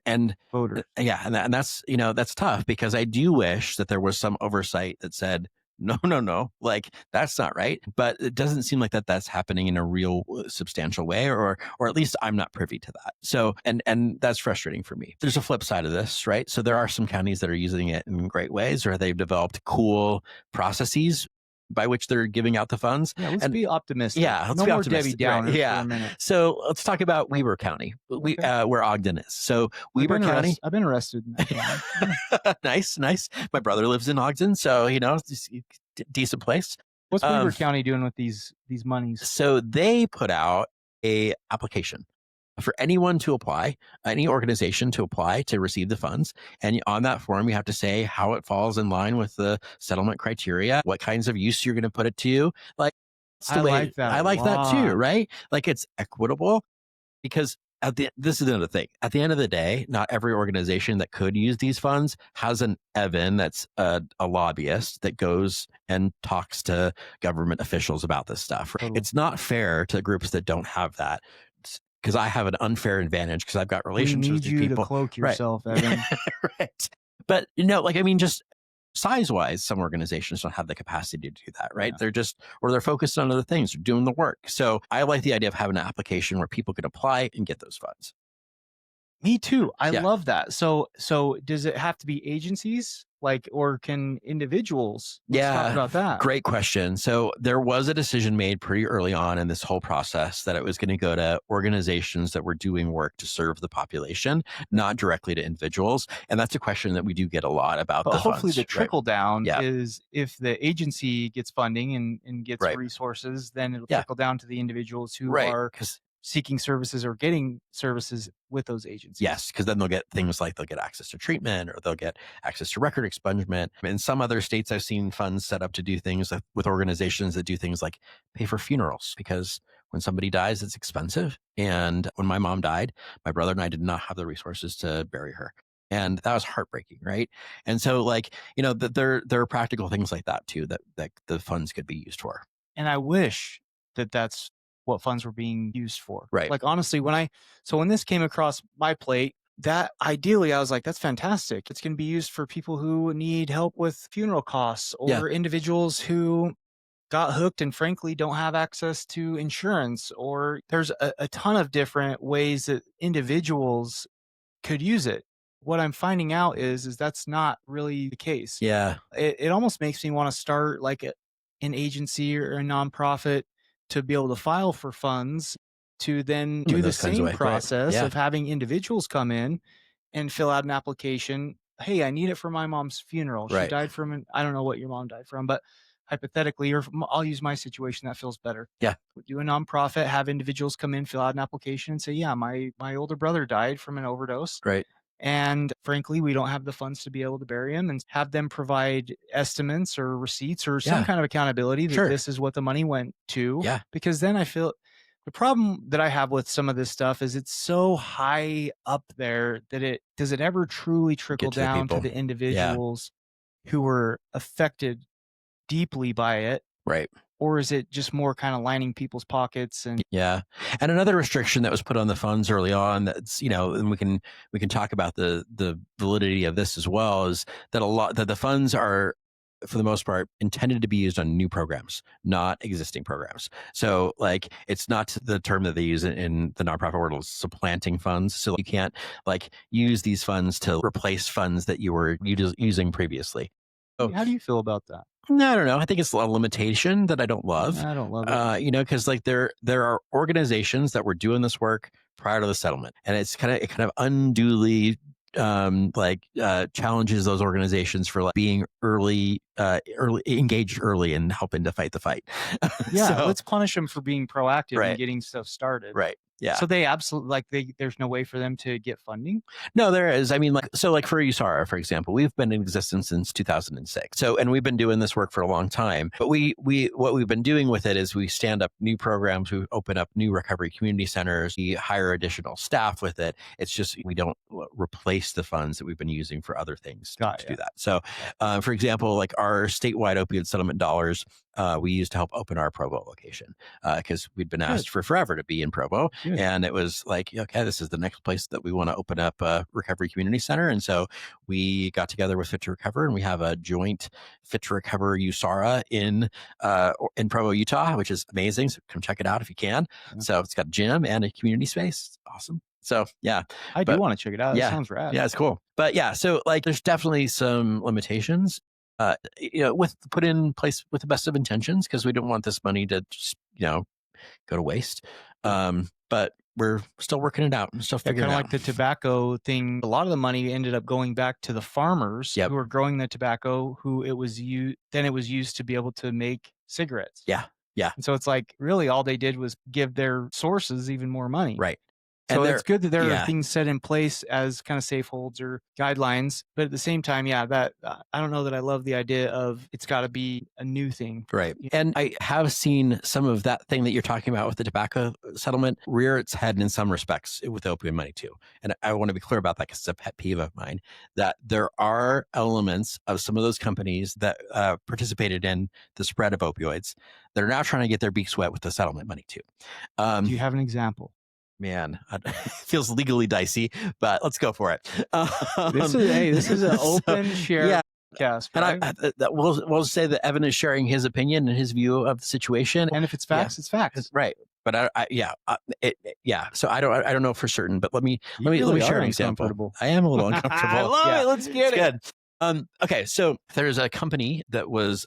voter. And that's, that's tough because I do wish that there was some oversight that said, no, like that's not right. But it doesn't seem like that's happening in a real substantial way, or at least I'm not privy to that. So, and that's frustrating for me. There's a flip side of this, right? So there are some counties that are using it in great ways, or they've developed cool processes by which they're giving out the funds. Yeah, let's be optimistic. Yeah, let's be optimistic. Debbie Downers for a minute. So let's talk about Weber County, where Ogden is. So Weber County. I've been arrested in that county. Nice. My brother lives in Ogden, so it's a decent place. What's Weber County doing with these monies? So they put out a application for anyone to apply, any organization to apply to receive the funds. And on that form, you have to say how it falls in line with the settlement criteria, what kinds of use you're going to put it to. Like, I like that. I like that too, right? Like it's equitable because this is another thing. At the end of the day, not every organization that could use these funds has an Evan that's a lobbyist that goes and talks to government officials about this stuff. Totally. It's not fair to groups that don't have that. Because I have an unfair advantage because I've got relationships with people. To cloak yourself, Evan. Right. But just size-wise, some organizations don't have the capacity to do that, right? Yeah. They're focused on other things, they're doing the work. So I like the idea of having an application where people can apply and get those funds. Me too. I Yeah. love that. So does it have to be agencies, like, or can individuals? Let's talk about that. Great question. So there was a decision made pretty early on in this whole process that it was going to go to organizations that were doing work to serve the population, not directly to individuals. And that's a question that we do get a lot about. But the hopefully funds, the trickle down Yeah. is if the agency gets funding and gets Right. resources, then it'll Yeah. trickle down to the individuals who Right. are 'Cause seeking services or getting services with those agencies. yes, because then they'll get things like they'll get access to treatment or they'll get access to record expungement. In some other states, I've seen funds set up to do things with organizations that do things like pay for funerals, because when somebody dies, it's expensive. And when my mom died, my brother and I did not have the resources to bury her. And that was heartbreaking, right? And so, like, you know, there are practical things like that too that the funds could be used for. And I wish that that's what funds were being used for. Right. Like, honestly, when this came across my plate, that ideally I was like, that's fantastic. It's going to be used for people who need help with funeral costs, or individuals who got hooked and frankly don't have access to insurance, or there's a ton of different ways that individuals could use it. What I'm finding out is that's not really the case. Yeah. It almost makes me want to start like an agency or a nonprofit to be able to file for funds, to then do the same process of having individuals come in and fill out an application. Hey, I need it for my mom's funeral. She died from I don't know what your mom died from, but hypothetically, or I'll use my situation that feels better. Yeah. Do a nonprofit, have individuals come in, fill out an application and say, yeah, my older brother died from an overdose. Right. And frankly, we don't have the funds to be able to bury him, and have them provide estimates or receipts or some kind of accountability that this is what the money went to. Yeah. Because then I feel the problem that I have with some of this stuff is it's so high up there that does it ever truly trickle down to the individuals who were affected deeply by it? Right. Or is it just more kind of lining people's pockets? And and another restriction that was put on the funds early on, that's, you know, and we can talk about the validity of this as well, is that that the funds are, for the most part, intended to be used on new programs, not existing programs. So, like, it's not the term that they use in the nonprofit world, supplanting funds. So you can't like use these funds to replace funds that you were using previously. So, how do you feel about that? No, I don't know. I think it's a limitation that I don't love. I don't love it. You know, because like there are organizations that were doing this work prior to the settlement, and it kind of unduly challenges those organizations for like being engaged early and helping to fight the fight. Yeah, let's punish them for being proactive and getting stuff started. Right. Yeah. So they absolutely there's no way for them to get funding? No, there is. I mean, for USARA, for example, we've been in existence since 2006. So, and we've been doing this work for a long time. But what we've been doing with it is we stand up new programs, we open up new recovery community centers, we hire additional staff with it. It's just we don't replace the funds that we've been using for other things to do that. So, for example, like our statewide opioid settlement dollars, we used to help open our Provo location because we'd been asked for forever to be in Provo. Good. And it was like, okay, this is the next place that we want to open up a recovery community center. And so we got together with Fit to Recover, and we have a joint Fit to Recover USARA in Provo, Utah, which is amazing. So come check it out if you can. Yeah. So it's got a gym and a community space. It's awesome. So yeah, I do want to check it out. It sounds rad. Yeah, it's cool. But yeah, so like there's definitely some limitations. Put in place with the best of intentions, because we don't want this money to just, go to waste. But we're still working it out and still figuring it out. Kind of like the tobacco thing. A lot of the money ended up going back to the farmers who were growing the tobacco, who it was used to be able to make cigarettes. Yeah. Yeah. And so it's like really all they did was give their sources even more money. Right. So it's good that there are things set in place as kind of safe holds or guidelines, but at the same time, that I don't know that I love the idea of it's got to be a new thing. Right. And I have seen some of that thing that you're talking about with the tobacco settlement rear its head in some respects with opioid money too. And I want to be clear about that because it's a pet peeve of mine, that there are elements of some of those companies that participated in the spread of opioids that are now trying to get their beaks wet with the settlement money too. Do you have an example? Man, it feels legally dicey, but let's go for it. This is an open share. Yeah. Podcast, And right? we'll say that Evan is sharing his opinion and his view of the situation. And if it's facts, it's facts. Right. But yeah. So I don't know for certain, but let me really share are an example. uncomfortable. I am a little uncomfortable. I love it. Let's get it. Good. Okay. So there's a company that was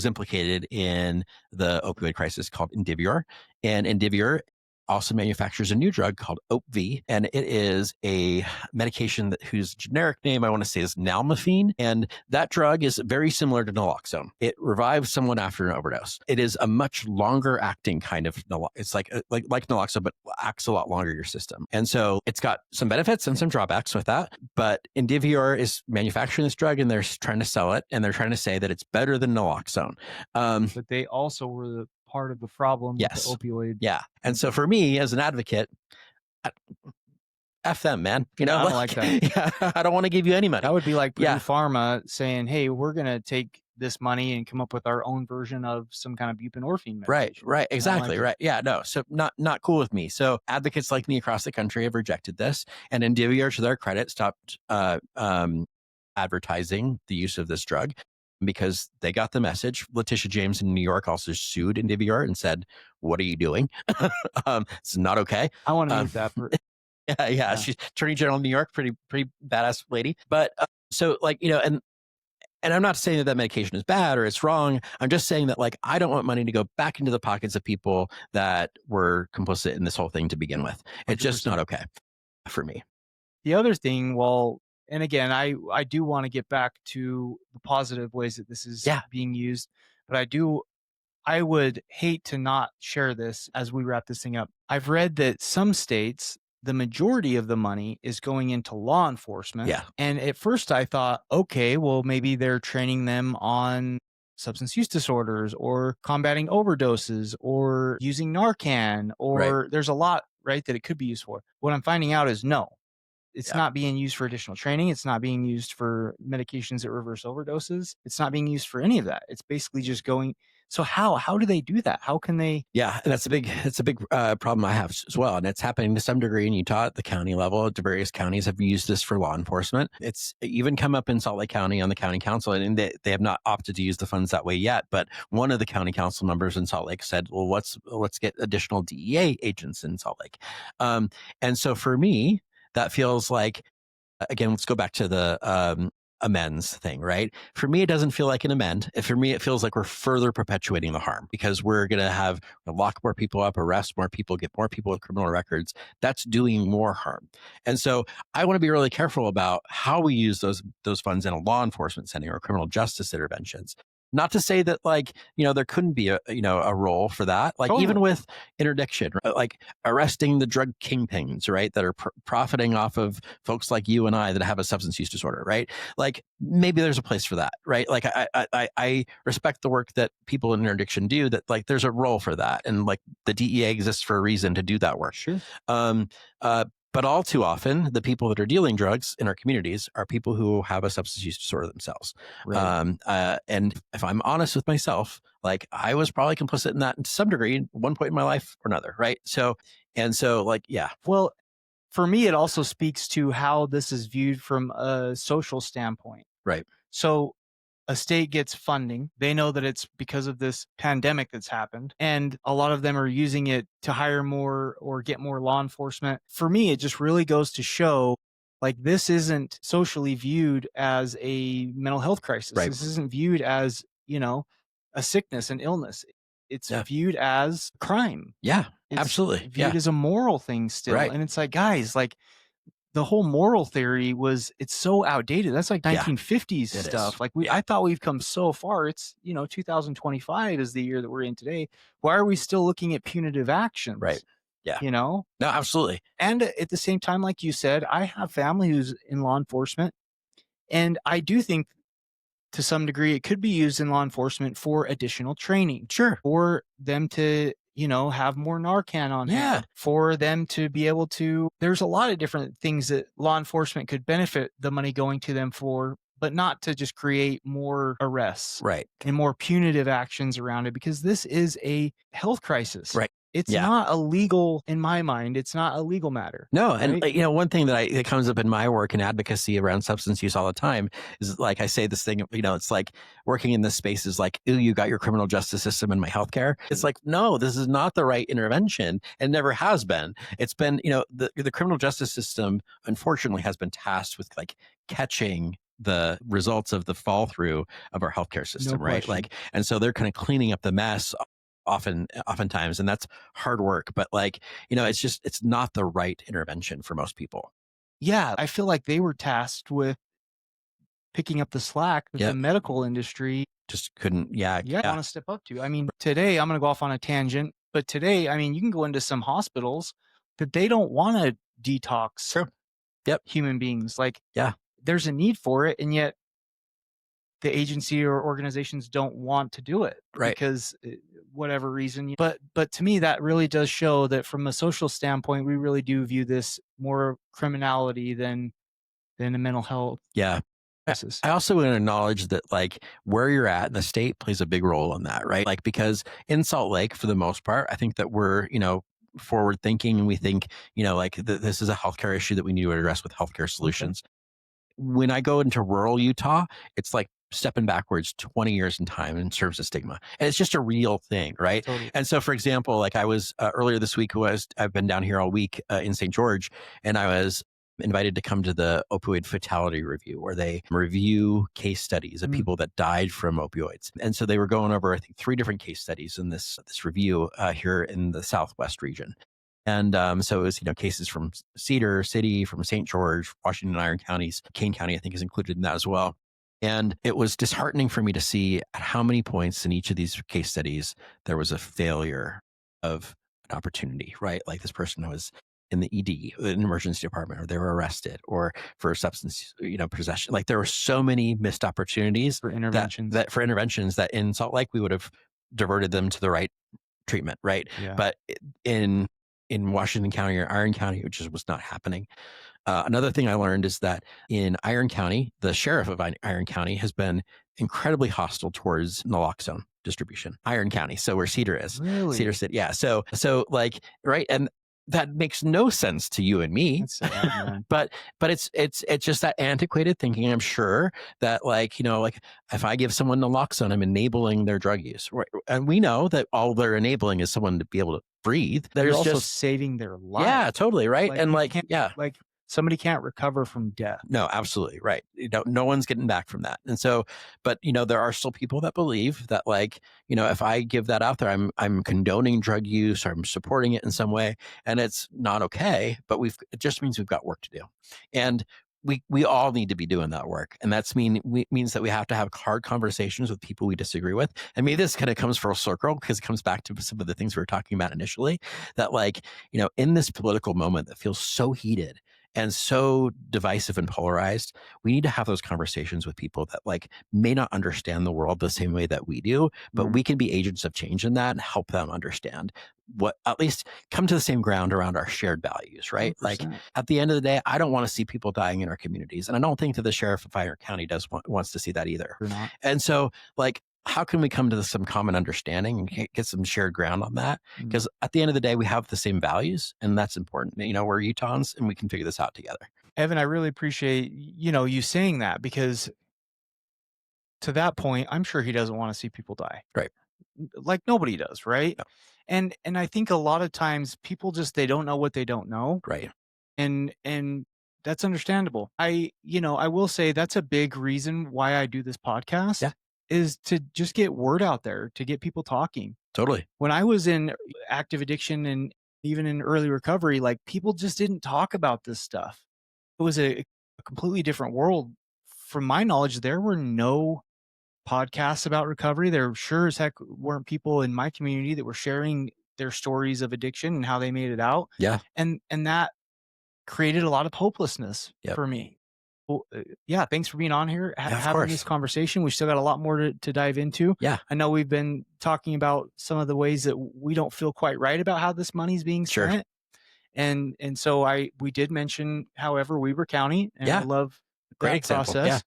implicated in the opioid crisis called Indivior, and Indivior also manufactures a new drug called OPV, and it is a medication whose generic name I want to say is Nalmefene, and that drug is very similar to Naloxone. It revives someone after an overdose. It is a much longer acting kind of it's like Naloxone, but acts a lot longer your system. And so it's got some benefits and some drawbacks with that. But Indivior is manufacturing this drug, and they're trying to sell it, and they're trying to say that it's better than Naloxone. But they also were the part of the problem with the opioid. Yeah. And so for me as an advocate, F them, man. I don't like that. Yeah, I don't want to give you any money. That would be like Purdue Pharma saying, hey, we're going to take this money and come up with our own version of some kind of buprenorphine medication. Right. Exactly. Right. Yeah. No. So not cool with me. So advocates like me across the country have rejected this, and Indivior, to their credit, stopped advertising the use of this drug, because they got the message. Letitia James in New York also sued Indivior and said, what are you doing? It's not okay. I want to use that for... Yeah. She's Attorney General of New York, pretty badass lady. But so and I'm not saying that medication is bad or it's wrong. I'm just saying that I don't want money to go back into the pockets of people that were complicit in this whole thing to begin with. It's 100%. Just not okay for me. The other thing, and again, I do want to get back to the positive ways that this is being used, but I would hate to not share this as we wrap this thing up. I've read that some states, the majority of the money is going into law enforcement. Yeah. And at first I thought, okay, well, maybe they're training them on substance use disorders or combating overdoses or using Narcan, or there's a lot, right, that it could be used for. What I'm finding out is no. It's not being used for additional training. It's not being used for medications that reverse overdoses. It's not being used for any of that. It's basically just going. So how do they do that? How can they? Yeah, and that's a big problem I have as well. And it's happening to some degree in Utah at the county level. The various counties have used this for law enforcement. It's even come up in Salt Lake County on the county council, and they have not opted to use the funds that way yet. But one of the county council members in Salt Lake said, well, let's get additional DEA agents in Salt Lake. And so for me, that feels like, again, let's go back to the amends thing, right? For me, it doesn't feel like an amend. For me, it feels like we're further perpetuating the harm, because we're going to lock more people up, arrest more people, get more people with criminal records. That's doing more harm. And so I want to be really careful about how we use those funds in a law enforcement setting or criminal justice interventions. Not to say that there couldn't be a role for that. Totally. Even with interdiction, like arresting the drug kingpins, right, that are profiting off of folks like you and I that have a substance use disorder, right? Maybe there's a place for that, right? I respect the work that people in interdiction do. That there's a role for that, and the DEA exists for a reason to do that work. Sure. But all too often, the people that are dealing drugs in our communities are people who have a substance use disorder themselves. Right. And if I'm honest with myself, I was probably complicit in that to some degree at one point in my life or another, right? Yeah. Well, for me, it also speaks to how this is viewed from a social standpoint. Right. So a state gets funding. They know that it's because of this pandemic that's happened, and a lot of them are using it to hire more or get more law enforcement. For me, it just really goes to show this isn't socially viewed as a mental health crisis. Right. This isn't viewed as, a sickness, an illness. It's viewed as crime. Yeah, it's absolutely. Viewed as a moral thing still. Right. And it's guys, the whole moral theory it's so outdated. That's 1950s stuff. I thought we've come so far. It's, 2025 is the year that we're in today. Why are we still looking at punitive actions? Right. Yeah. No, absolutely. And at the same time, like you said, I have family who's in law enforcement, and I do think to some degree it could be used in law enforcement for additional training. Sure. For them to have more Narcan on hand, for them to be able to, there's a lot of different things that law enforcement could benefit the money going to them for, but not to just create more arrests. Right. And more punitive actions around it, because this is a health crisis. Right. it's Yeah. not illegal in my mind. It's not a legal matter. No, and right? one thing that comes up in my work in advocacy around substance use all the time is like I say this thing, it's like working in this space is like, ooh, you got your criminal justice system in my healthcare. It's like, no, this is not the right intervention, and never has been. It's been, the criminal justice system unfortunately has been tasked with like catching the results of the fall through of our healthcare system, right? question. Like, and so they're kind of cleaning up the mess oftentimes, and that's hard work, but like, it's not the right intervention for most people. Yeah, I feel like they were tasked with picking up the slack that Yep. the medical industry Just couldn't, want to step up to. I mean, today I'm going to go off on a tangent, but today, I mean, you can go into some hospitals that they don't want to detox True. Yep. human beings. Like, Yeah. there's a need for it, and yet the agency or organizations don't want to do it, Right. because whatever reason. But to me, that really does show that from a social standpoint, we really do view this more criminality than a mental health. Yeah. crisis. I also want to acknowledge that like where you're at in the state plays a big role in that, right? Like, because in Salt Lake, for the most part, I think that we're, forward thinking, and we think, like this is a healthcare issue that we need to address with healthcare solutions. When I go into rural Utah, it's like stepping backwards 20 years in time in terms of stigma. And it's just a real thing, right? Totally. And so, for example, like I was earlier this week, I've been down here all week in St. George, and I was invited to come to the opioid fatality review, where they review case studies of people that died from opioids. And so they were going over, I think, 3 different case studies in this review here in the Southwest region. And so it was, cases from Cedar City, from St. George, Washington, Iron counties, Kane County, I think, is included in that as well. And it was disheartening for me to see at how many points in each of these case studies there was a failure of an opportunity, right? Like this person was in the ED, an emergency department, or they were arrested, or for substance, possession. Like there were so many missed opportunities for interventions. that in Salt Lake we would have diverted them to the right treatment, right? Yeah. But in Washington County or Iron County, which was not happening. Another thing I learned is that in Iron County, the sheriff of Iron County has been incredibly hostile towards naloxone distribution. Iron County, so where Cedar is, Really? Cedar City, yeah. So like, right, and that makes no sense to you and me. That's sad, man. but it's just that antiquated thinking. I'm sure that like if I give someone naloxone, I'm enabling their drug use, right? And we know that all they're enabling is someone to be able to breathe. They're There's also just saving their life. yeah, totally right. Like, and you like can't- yeah, like somebody can't recover from death. no, absolutely right. No one's getting back from that. And so, but there are still people that believe that like, if I give that out there, I'm condoning drug use, or I'm supporting it in some way, and it's not okay. But it just means we've got work to do, and we all need to be doing that work. And means that we have to have hard conversations with people we disagree with. And maybe this kind of comes full circle, because it comes back to some of the things we were talking about initially, that like, in this political moment that feels so heated and so divisive and polarized, we need to have those conversations with people that like may not understand the world the same way that we do, but we can be agents of change in that and help them understand at least come to the same ground around our shared values, right? 100%. Like at the end of the day, I don't want to see people dying in our communities. And I don't think that the sheriff of Iron County wants to see that either. Or not. And so like, how can we come to some common understanding and get some shared ground on that? Because at the end of the day, we have the same values, and that's important. We're Utahns, and we can figure this out together. Evan, I really appreciate, you saying that, because to that point, I'm sure he doesn't want to see people die. Right. Like nobody does, right? No. And I think a lot of times people they don't know what they don't know. Right. And that's understandable. I will say that's a big reason why I do this podcast. Yeah. Is to just get word out there, to get people talking. Totally. When I was in active addiction and even in early recovery, like people just didn't talk about this stuff. It was a completely different world. From my knowledge, there were no podcasts about recovery. There sure as heck weren't people in my community that were sharing their stories of addiction and how they made it out. Yeah. And that created a lot of hopelessness for me. Well, yeah, thanks for being on here, having this conversation. We still got a lot more to dive into. Yeah. I know we've been talking about some of the ways that we don't feel quite right about how this money's being spent. Sure. And so we did mention, however, Weber County, and I love great that example. process.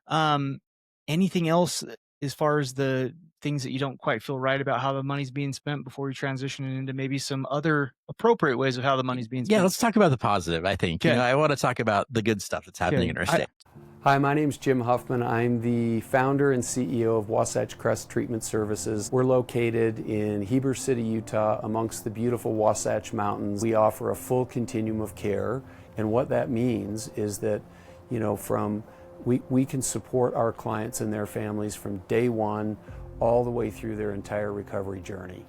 Yeah. Anything else as far as the things that you don't quite feel right about how the money's being spent before you transition it into maybe some other appropriate ways of how the money's being spent? Yeah, let's talk about the positive, I think. Okay. I want to talk about the good stuff that's happening in our state. Hi, my name's Jim Huffman. I'm the founder and CEO of Wasatch Crest Treatment Services. We're located in Heber City, Utah, amongst the beautiful Wasatch Mountains. We offer a full continuum of care, and what that means is that, we can support our clients and their families from day one all the way through their entire recovery journey.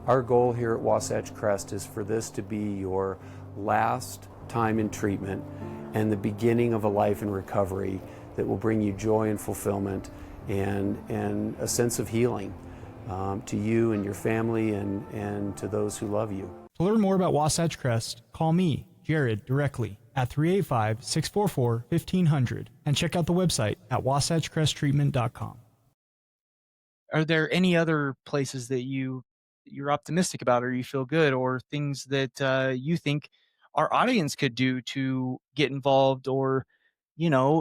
Our goal here at Wasatch Crest is for this to be your last time in treatment and the beginning of a life in recovery that will bring you joy and fulfillment and a sense of healing to you and your family and to those who love you. To learn more about Wasatch Crest, call me, Jared, directly at 385-644-1500 and check out the website at wasatchcresttreatment.com. Are there any other places that you're optimistic about, or you feel good, or things that you think our audience could do to get involved or,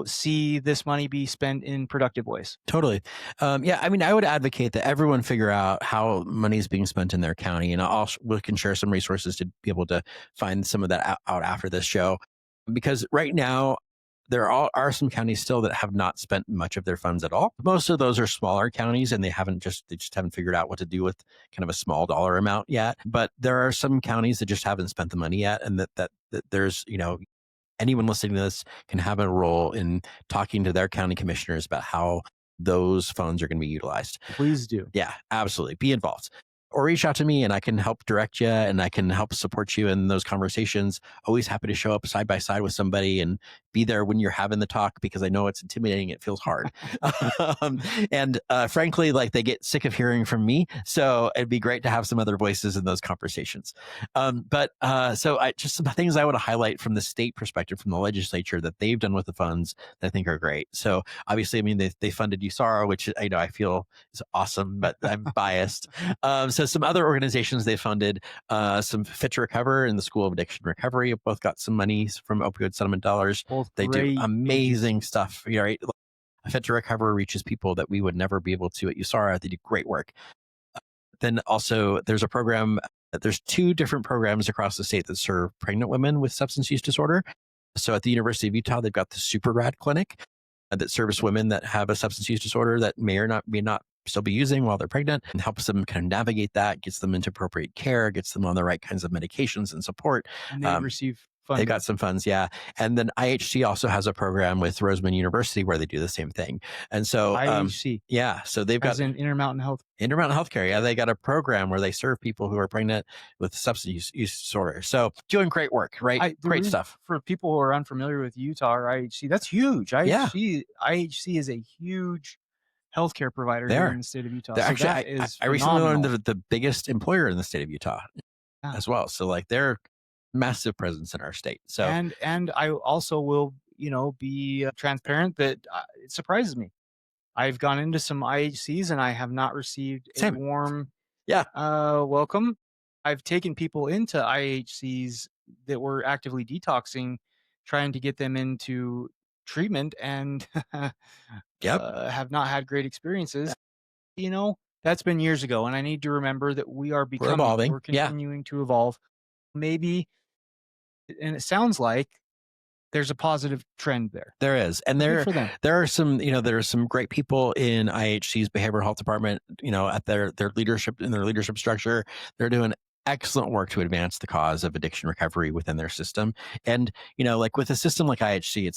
see this money be spent in productive ways? Totally. I would advocate that everyone figure out how money is being spent in their county, and we can share some resources to be able to find some of that out after this show. Because right now, there are some counties still that have not spent much of their funds at all. Most of those are smaller counties, and they just haven't figured out what to do with kind of a small dollar amount yet. But there are some counties that just haven't spent the money yet, and that there's, anyone listening to this can have a role in talking to their county commissioners about how those funds are going to be utilized. Please do. Yeah, absolutely. Be involved. Or reach out to me and I can help direct you and I can help support you in those conversations. Always happy to show up side by side with somebody and be there when you're having the talk, because I know it's intimidating. It feels hard. And frankly, they get sick of hearing from me. So it'd be great to have some other voices in those conversations. So just some things I want to highlight from the state perspective, from the legislature, that they've done with the funds that I think are great. So obviously, they funded USARA, which I feel is awesome, but I'm biased. So some other organizations they funded, some Fit to Recover and the School of Addiction Recovery have both got some money from opioid settlement dollars. They do amazing stuff. Right? Fit to Recover reaches people that we would never be able to at USARA. They do great work. Then also there's a program. There's 2 different programs across the state that serve pregnant women with substance use disorder. So at the University of Utah, they've got the Super Rad Clinic that serves women that have a substance use disorder that may not still be using while they're pregnant, and helps them kind of navigate that, gets them into appropriate care, gets them on the right kinds of medications and support. And they receive funding. They got some funds, yeah. And then IHC also has a program with Roseman University where they do the same thing. And so IHC, so they've got Intermountain Healthcare. Yeah, they got a program where they serve people who are pregnant with substance use disorder. So doing great work, right? Great stuff. For people who are unfamiliar with Utah or IHC, that's huge. IHC is a huge healthcare provider here in the state of Utah. I recently learned that the biggest employer in the state of Utah as well. So they're massive presence in our state. So and I also will be transparent that it surprises me. I've gone into some IHCs and I have not received a warm welcome. I've taken people into IHCs that were actively detoxing, trying to get them into treatment, and have not had great experiences. That's been years ago, and I need to remember that we're evolving. We're continuing to evolve. Maybe, and it sounds like there's a positive trend there. There is. And there are some, there are some great people in IHC's behavioral health department, at their leadership, in their leadership structure. They're doing excellent work to advance the cause of addiction recovery within their system. And, with a system like IHC,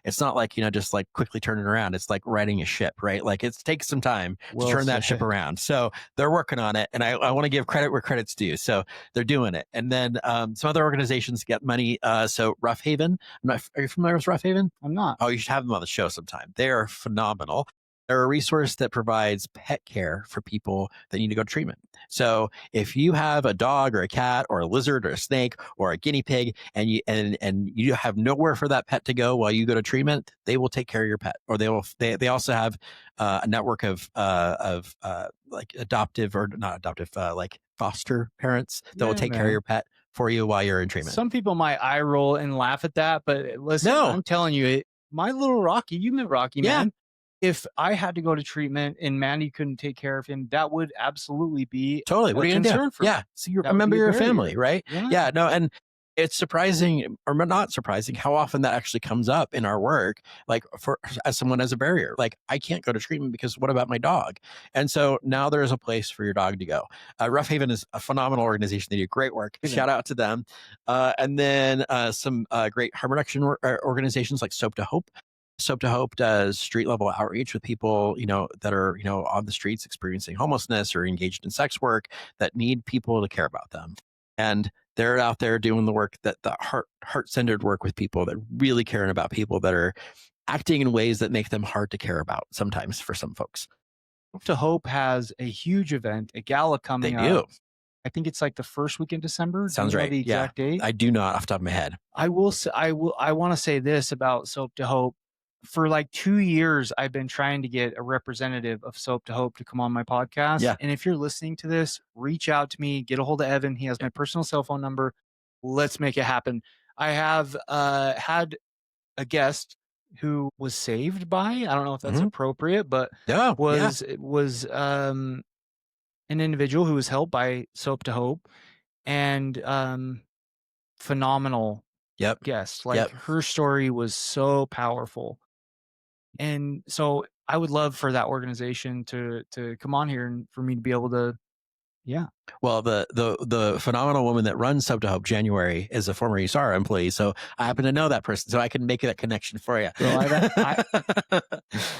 it's not just quickly turn it around. It's like riding a ship, right? It takes some time to turn that ship around. So they're working on it. And I want to give credit where credit's due. So they're doing it. And then some other organizations get money. So Rough Haven, are you familiar with Rough Haven? I'm not. Oh, you should have them on the show sometime. They are phenomenal. They're a resource that provides pet care for people that need to go to treatment. So if you have a dog or a cat or a lizard or a snake or a guinea pig and you have nowhere for that pet to go while you go to treatment, they will take care of your pet. Or they also have a network of adoptive or not adoptive, foster parents that will take care of your pet for you while you're in treatment. Some people might eye roll and laugh at that, but listen, I'm telling you, my little Rocky, you met Rocky, man. if I had to go to treatment and Mandy couldn't take care of him, that would absolutely be Totally. What a are you gonna do? concern for me. Yeah. So you're That a would member be of a your barrier. family, right? Yeah. Yeah. No, and it's surprising or not surprising how often that actually comes up in our work, like as someone as a barrier. Like, I can't go to treatment because what about my dog? And so now there is a place for your dog to go. Rough Haven is a phenomenal organization. They do great work. Shout out to them. And then some great harm reduction organizations like Soap to Hope. Soap to Hope does street level outreach with people, that are, on the streets experiencing homelessness or engaged in sex work that need people to care about them. And they're out there doing the work, that the heart-centered work with people that really caring about people that are acting in ways that make them hard to care about sometimes for some folks. Hope to Hope has a huge event, a gala coming They do. up. I think it's like the first week in December. Sounds Do you know right. the exact date? I do not off the top of my head. I want to say this about Soap to Hope. For like 2 years, I've been trying to get a representative of Soap to Hope to come on my podcast. Yeah. And if you're listening to this, reach out to me, get a hold of Evan. He has my personal cell phone number. Let's make it happen. I have had a guest who was saved by, I don't know if that's appropriate, but was an individual who was helped by Soap to Hope, and phenomenal guest. Like her story was so powerful. And so I would love for that organization to come on here and for me to be able to, Well, the phenomenal woman that runs Soap to Hope, January, is a former USARA employee. So I happen to know that person, so I can make that connection for you. Well,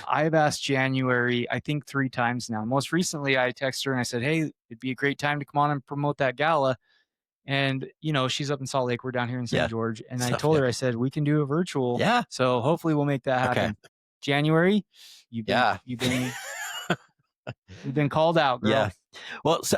I've asked January, I think 3 times now. Most recently, I texted her and I said, hey, it'd be a great time to come on and promote that gala. And, she's up in Salt Lake. We're down here in St. George. And I told her, I said, we can do a virtual. Yeah. So hopefully we'll make that happen. Okay. January, you've been called out, girl. Yeah. Well, so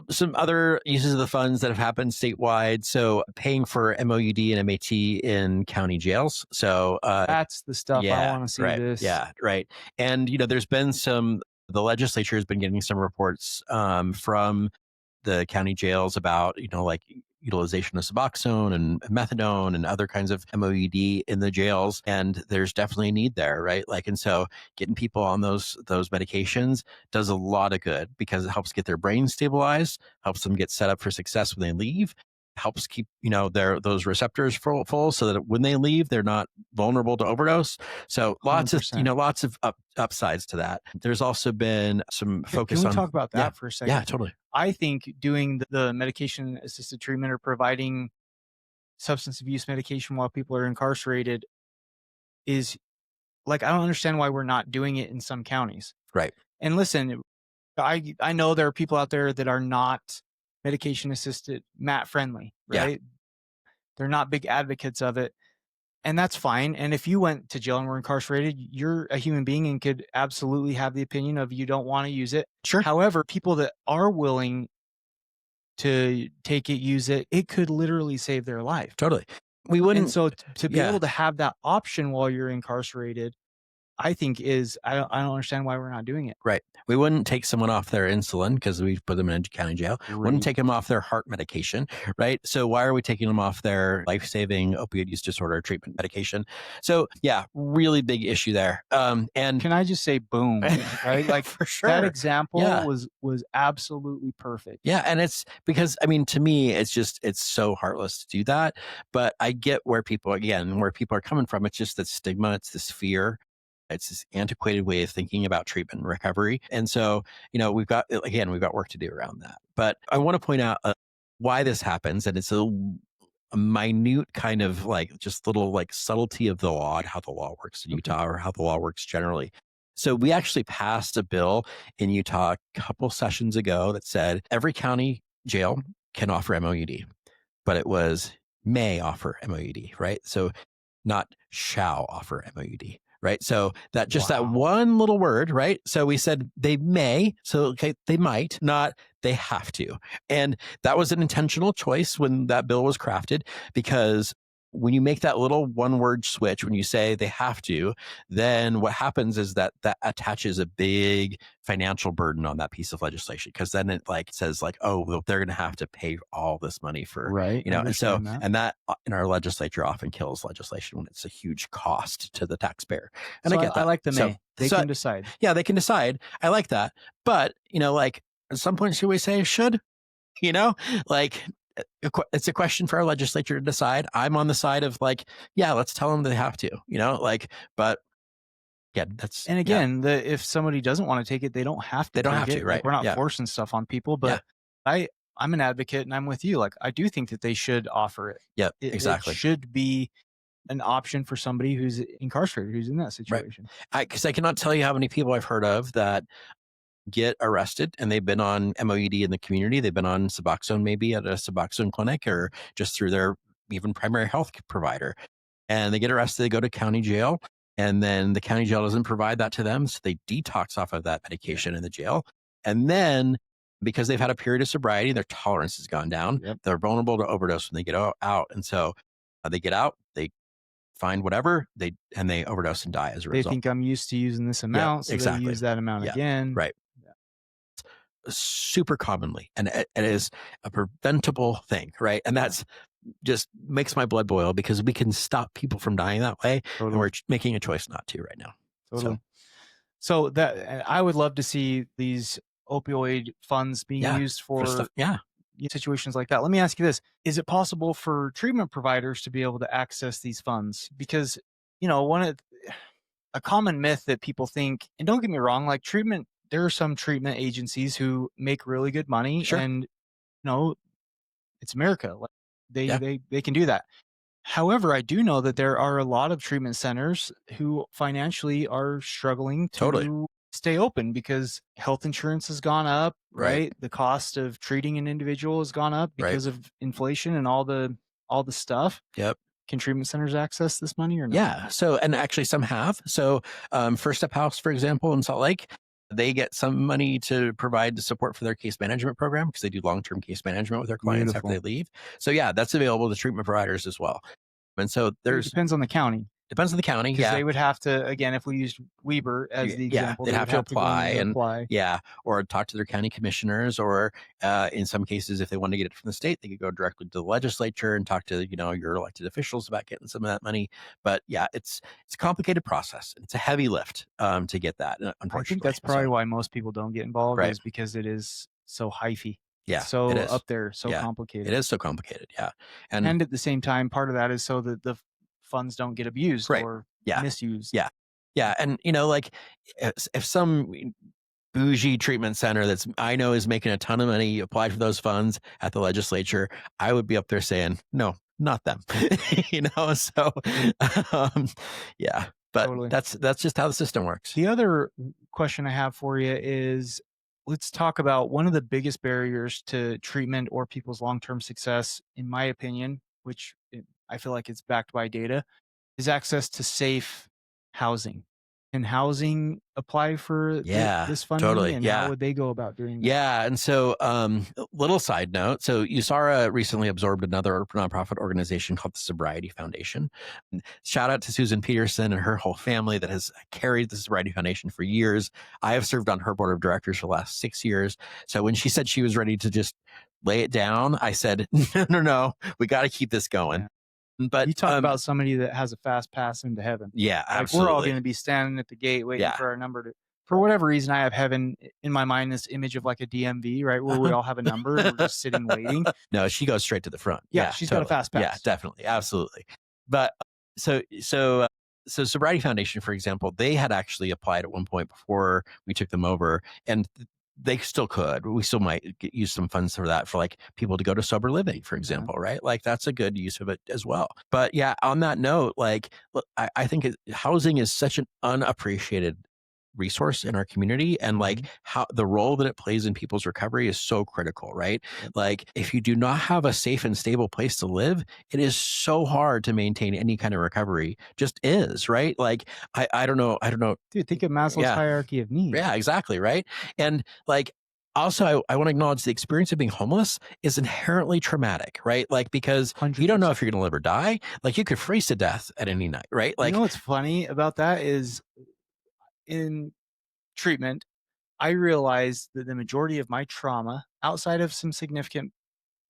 some other uses of the funds that have happened statewide. So paying for MOUD and MAT in county jails. So that's the stuff I want to see. Right. This. Yeah. Right. And there's been the legislature has been getting some reports from the county jails about like utilization of Suboxone and methadone and other kinds of MOUD in the jails, and there's definitely a need there, right? And so getting people on those medications does a lot of good because it helps get their brains stabilized, helps them get set up for success when they leave, helps keep those receptors full so that when they leave they're not vulnerable to overdose. So lots 100%. Of lots of upsides to that. There's also been some focus on. Can we talk about that for a second? Yeah, totally. I think doing the medication assisted treatment or providing substance abuse medication while people are incarcerated is I don't understand why we're not doing it in some counties. Right. And listen, I know there are people out there that are not medication assisted MAT friendly, right? Yeah. They're not big advocates of it. And that's fine. And if you went to jail and were incarcerated, you're a human being and could absolutely have the opinion of you don't want to use it. Sure. However, people that are willing to take it, use it, it could literally save their life. Totally. We wouldn't. And so to be able to have that option while you're incarcerated, I think I don't understand why we're not doing it. Right. We wouldn't take someone off their insulin because we put them in a county jail. Right. Wouldn't take them off their heart medication. Right. So why are we taking them off their life-saving opioid use disorder treatment medication? So really big issue there. And can I just say, boom, right? For sure. That example was absolutely perfect. Yeah. And it's because, to me, it's so heartless to do that. But I get where people are coming from. It's just that stigma. It's this fear. It's this antiquated way of thinking about treatment and recovery. And so, we've got work to do around that. But I want to point out why this happens. And it's a minute kind of just little subtlety of the law and how the law works in Utah or how the law works generally. So we actually passed a bill in Utah a couple sessions ago that said every county jail can offer MOUD, but it was may offer MOUD, right? So not shall offer MOUD. Right. So that one little word, right? So we said they may, so they might, not they have to. And that was an intentional choice when that bill was crafted because when you make that little one word switch, when you say they have to, then what happens is that attaches a big financial burden on that piece of legislation, because then it like says like, oh, well, they're going to have to pay all this money for, Right. and so, and that in our legislature often kills legislation when it's a huge cost to the taxpayer. And so I get that. I like the so, may. They can decide. Yeah, they can decide. I like that. But, like at some point, should we say should, like, it's a question for our legislature to decide. I'm on the side of like, yeah, let's tell them they have to, but yeah, that's. And again, if somebody doesn't want to take it, they don't have to. They don't have to, right? Like, we're not forcing stuff on people, but I'm an advocate and I'm with you. Like, I do think that they should offer it. Yeah, exactly. It should be an option for somebody who's incarcerated, who's in that situation. Right. Because I cannot tell you how many people I've heard of that get arrested and they've been on MOED in the community. They've been on Suboxone, maybe at a Suboxone clinic or just through their even primary health provider. And they get arrested, they go to county jail, and then the county jail doesn't provide that to them. So they detox off of that medication in the jail. And then because they've had a period of sobriety, their tolerance has gone down. Yep. They're vulnerable to overdose when they get out. And so they get out, they find whatever, they overdose and die as a result. They think I'm used to using this amount, so they use that amount again. Right. Super commonly, and it is a preventable thing, right? And that's just makes my blood boil, because we can stop people from dying that way. Totally. And we're making a choice not to right now. Totally. So that I would love to see these opioid funds being used for situations like that. Let me ask you this. Is it possible for treatment providers to be able to access these funds? Because, a common myth that people think, and don't get me wrong, like there are some treatment agencies who make really good money, and it's America. Like they can do that. However, I do know that there are a lot of treatment centers who financially are struggling to stay open because health insurance has gone up, right? The cost of treating an individual has gone up because of inflation and all the stuff. Yep. Can treatment centers access this money or not? Yeah. So, and actually some have. So First Step House, for example, in Salt Lake, they get some money to provide the support for their case management program, because they do long-term case management with their clients after they leave. So yeah, that's available to treatment providers as well. And so it depends on the county. Depends on the county. Yeah. They would have to, again, if we used Weber as the example, they'd have to apply or talk to their county commissioners, or in some cases, if they want to get it from the state, they could go directly to the legislature and talk to, your elected officials about getting some of that money. But yeah, it's a complicated process. It's a heavy lift to get that, unfortunately. I think that's probably why most people don't get involved, is because it is so hyphy. Yeah, so up there, so complicated. It is so complicated, yeah. And at the same time, part of that is so that the funds don't get abused or misused. Yeah. Yeah. And, like if some bougie treatment center that's I know is making a ton of money applied for those funds at the legislature, I would be up there saying, no, not them. So yeah. But that's just how the system works. The other question I have for you is, let's talk about one of the biggest barriers to treatment or people's long-term success, in my opinion, which I feel like it's backed by data, is access to safe housing. Can housing apply for this funding? Totally. And how would they go about doing that? Yeah. And so, little side note. So USARA recently absorbed another nonprofit organization called the Sobriety Foundation. Shout out to Susan Peterson and her whole family that has carried the Sobriety Foundation for years. I have served on her board of directors for the last 6 years. So when she said she was ready to just lay it down, I said, no, we got to keep this going. Yeah. But you talk about somebody that has a fast pass into heaven. Yeah, like absolutely. We're all going to be standing at the gate waiting for our number to. For whatever reason, I have heaven in my mind, this image of like a DMV, right, where we all have a number and we're just sitting waiting. No, she goes straight to the front. Yeah, she's got a fast pass. Yeah, definitely, absolutely. But so Sobriety Foundation, for example, they had actually applied at one point before we took them over, and they still could. We still might use some funds for that, for like people to go to sober living, for example, right? Like that's a good use of it as well. But yeah, on that note, like look, I think housing is such an unappreciated resource in our community, and like how the role that it plays in people's recovery is so critical, right? Like if you do not have a safe and stable place to live, it is so hard to maintain any kind of recovery. Just is, right? Like I don't know. Dude, think of Maslow's hierarchy of needs. Yeah, exactly, right? And like also, I want to acknowledge the experience of being homeless is inherently traumatic, right? Like, because you don't know if you're going to live or die. Like, you could freeze to death at any night, right? Like, you know what's funny about that is in treatment, I realized that the majority of my trauma, outside of some significant